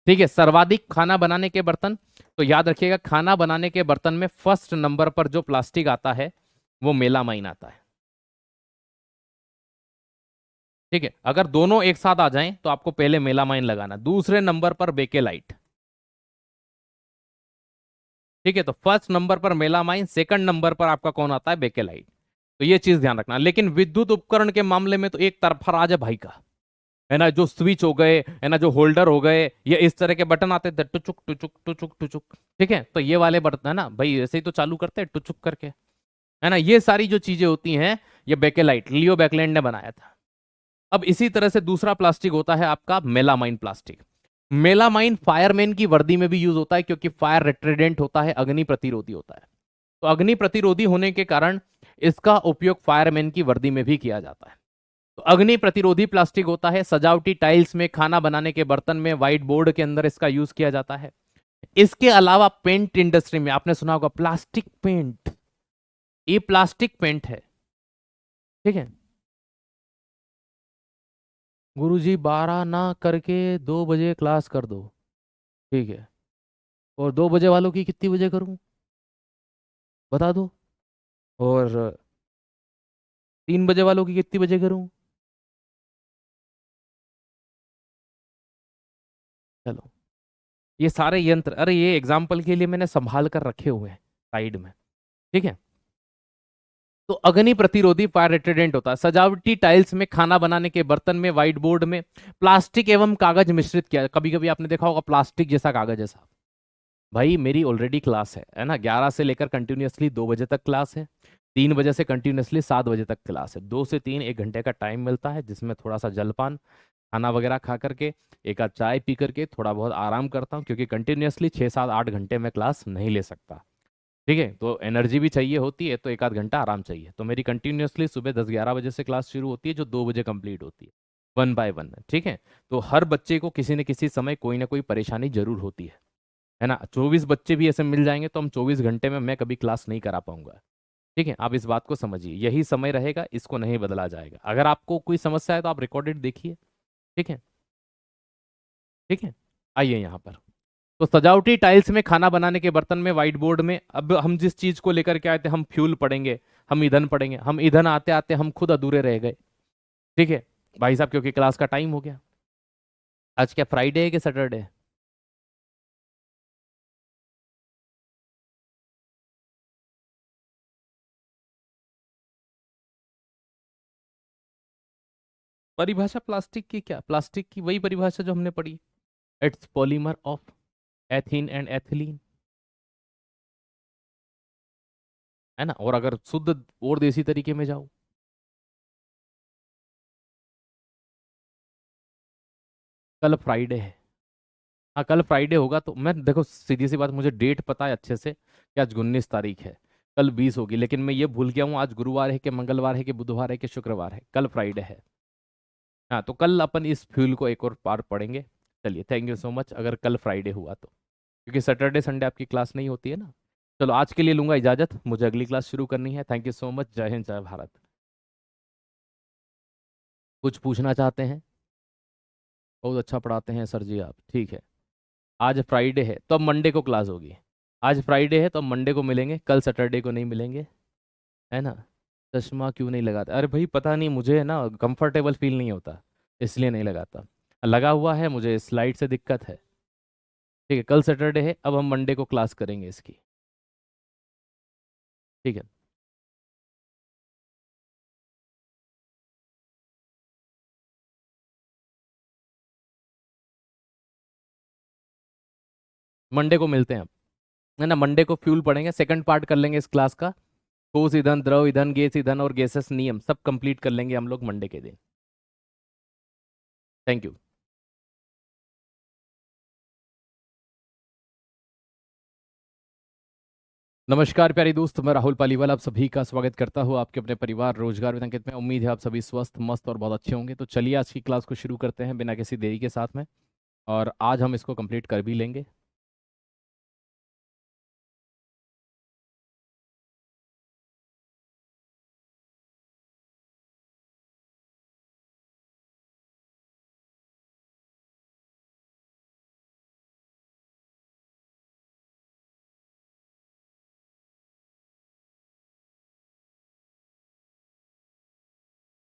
ठीक है। सर्वाधिक खाना बनाने के बर्तन, तो याद रखिएगा खाना बनाने के बर्तन में फर्स्ट नंबर पर जो प्लास्टिक आता है वो मेलामाइन आता है, ठीक है। अगर दोनों एक साथ आ जाएं तो आपको पहले मेलामाइन लगाना, दूसरे नंबर पर बेकेलाइट, ठीक है। तो फर्स्ट नंबर पर मेलामाइन, सेकंड नंबर पर आपका कौन आता है? बेकेलाइट। तो ये चीज ध्यान रखना। लेकिन विद्युत उपकरण के मामले में तो एक तरफा राज है भाई का, है ना। जो स्विच हो गए, है ना, जो होल्डर हो गए, ये इस तरह के बटन आते थे, टुचुक टुचुक टुचुक टुचुक, ठीक है। तो ये वाले बटन है ना भाई, ऐसे ही तो चालू करते हैं टुचुक करके, है ना। ये सारी जो चीजें होती हैं ये बेकेलाइट लियो बैकलैंड ने बनाया था। अब इसी तरह से दूसरा प्लास्टिक होता है आपका मेलामाइन प्लास्टिक। मेलामाइन फायरमैन की वर्दी में भी यूज होता है क्योंकि फायर रिट्रेडेंट होता है, अग्नि प्रतिरोधी होता है। तो अग्नि प्रतिरोधी होने के कारण इसका उपयोग फायरमैन की वर्दी में भी किया जाता है। तो अग्नि प्रतिरोधी प्लास्टिक होता है, सजावटी टाइल्स में, खाना बनाने के बर्तन में, व्हाइट बोर्ड के अंदर इसका यूज किया जाता है। इसके अलावा पेंट इंडस्ट्री में आपने सुना होगा प्लास्टिक पेंट, ये प्लास्टिक पेंट है। ठीक है गुरुजी, 12 ना करके 2 बजे क्लास कर दो। ठीक है, और 2 बजे वालों की कितनी बजे करूं बता दो, और 3 बजे वालों की कितनी बजे करूं। चलो, ये सारे यंत्र, अरे ये एग्जाम्पल के लिए मैंने संभाल कर रखे हुए हैं साइड में। ठीक है, तो अग्नि प्रतिरोधी फायर रिट्रेडेंट होता है, सजावटी टाइल्स में, खाना बनाने के बर्तन में, व्हाइट बोर्ड में, प्लास्टिक एवं कागज मिश्रित किया। कभी कभी आपने देखा होगा प्लास्टिक जैसा कागज है साहब। भाई मेरी ऑलरेडी क्लास है ना, 11 से लेकर कंटिन्यूअसली 2 बजे तक क्लास है, 3 बजे से कंटिन्यूअसली 7 बजे तक क्लास है, 2 से 3 1 घंटे का टाइम मिलता है जिसमें थोड़ा सा जलपान, खाना वगैरह खा करके, एक आध चाय पी करके थोड़ा बहुत आराम करता हूँ, क्योंकि कंटिन्यूअसली 6 7 8 घंटे में क्लास नहीं ले सकता। ठीक है, तो एनर्जी भी चाहिए होती है, तो एक आध घंटा आराम चाहिए। तो मेरी कंटिन्यूअसली सुबह 10 11 बजे से क्लास शुरू होती है, जो 2 बजे कंप्लीट होती है, 1 बाय 1। ठीक है, तो हर बच्चे को किसी न किसी समय कोई ना कोई परेशानी जरूर होती है ना। 24 बच्चे भी ऐसे मिल जाएंगे तो हम 24 घंटे में मैं कभी क्लास नहीं करा पाऊंगा। ठीक है, आप इस बात को समझिए, यही समय रहेगा, इसको नहीं बदला जाएगा। अगर आपको कोई समस्या है तो आप रिकॉर्डेड देखिए। ठीक है, ठीक है, आइए यहाँ पर। तो सजावटी टाइल्स में, खाना बनाने के बर्तन में, व्हाइट बोर्ड में, अब हम जिस चीज को लेकर के आए थे, हम फ्यूल पढ़ेंगे, हम ईंधन पढ़ेंगे, हम ईंधन आते आते हम खुद अधूरे रह गए। ठीक है भाई साहब, क्योंकि क्लास का टाइम हो गया। आज क्या फ्राइडे है कि सैटरडे है? परिभाषा प्लास्टिक की क्या, प्लास्टिक की वही परिभाषा जो हमने पढ़ी, it's polymer of ethene and ethylene, है ना। और अगर शुद्ध और देसी तरीके में जाओ, कल फ्राइडे है। हाँ कल फ्राइडे होगा, तो मैं देखो सीधी सी बात, मुझे डेट पता है अच्छे से कि आज 19 तारीख है, कल 20 होगी, लेकिन मैं ये भूल गया हूँ आज गुरुवार है कि मंगलवार है कि बुधवार है कि शुक्रवार है, कल फ्राइडे है। हाँ तो कल अपन इस फ्यूल को एक और पार पढ़ेंगे। चलिए, थैंक यू सो मच, अगर कल फ्राइडे हुआ तो, क्योंकि सैटरडे संडे आपकी क्लास नहीं होती है ना। चलो आज के लिए लूंगा इजाजत, मुझे अगली क्लास शुरू करनी है। थैंक यू सो मच, जय हिंद जय भारत। कुछ पूछना चाहते हैं? बहुत अच्छा पढ़ाते हैं सर जी आप, ठीक है। आज फ्राइडे है तो अब मंडे को क्लास होगी। आज फ्राइडे है तो अब मंडे को मिलेंगे, कल सैटरडे को नहीं मिलेंगे, है ना। चश्मा क्यों नहीं लगाता? अरे भाई पता नहीं, मुझे है ना कंफर्टेबल फील नहीं होता, इसलिए नहीं लगाता। लगा हुआ है, मुझे स्लाइड से दिक्कत है। ठीक है, कल सैटरडे है, अब हम मंडे को क्लास करेंगे इसकी। ठीक है, मंडे को मिलते हैं अब, है ना। मंडे को फ्यूल पढ़ेंगे, सेकंड पार्ट कर लेंगे इस क्लास का। ठोस ईंधन, द्रव ईंधन, गैस ईंधन और गैसेस नियम सब कंप्लीट कर लेंगे हम लोग मंडे के दिन। Thank you. नमस्कार प्यारे दोस्त, मैं राहुल पालीवाल आप सभी का स्वागत करता हूँ आपके अपने परिवार रोजगार with अंकित में। उम्मीद है आप सभी स्वस्थ मस्त और बहुत अच्छे होंगे। तो चलिए आज की क्लास को शुरू करते हैं बिना किसी देरी के साथ में, और आज हम इसको कंप्लीट कर भी लेंगे।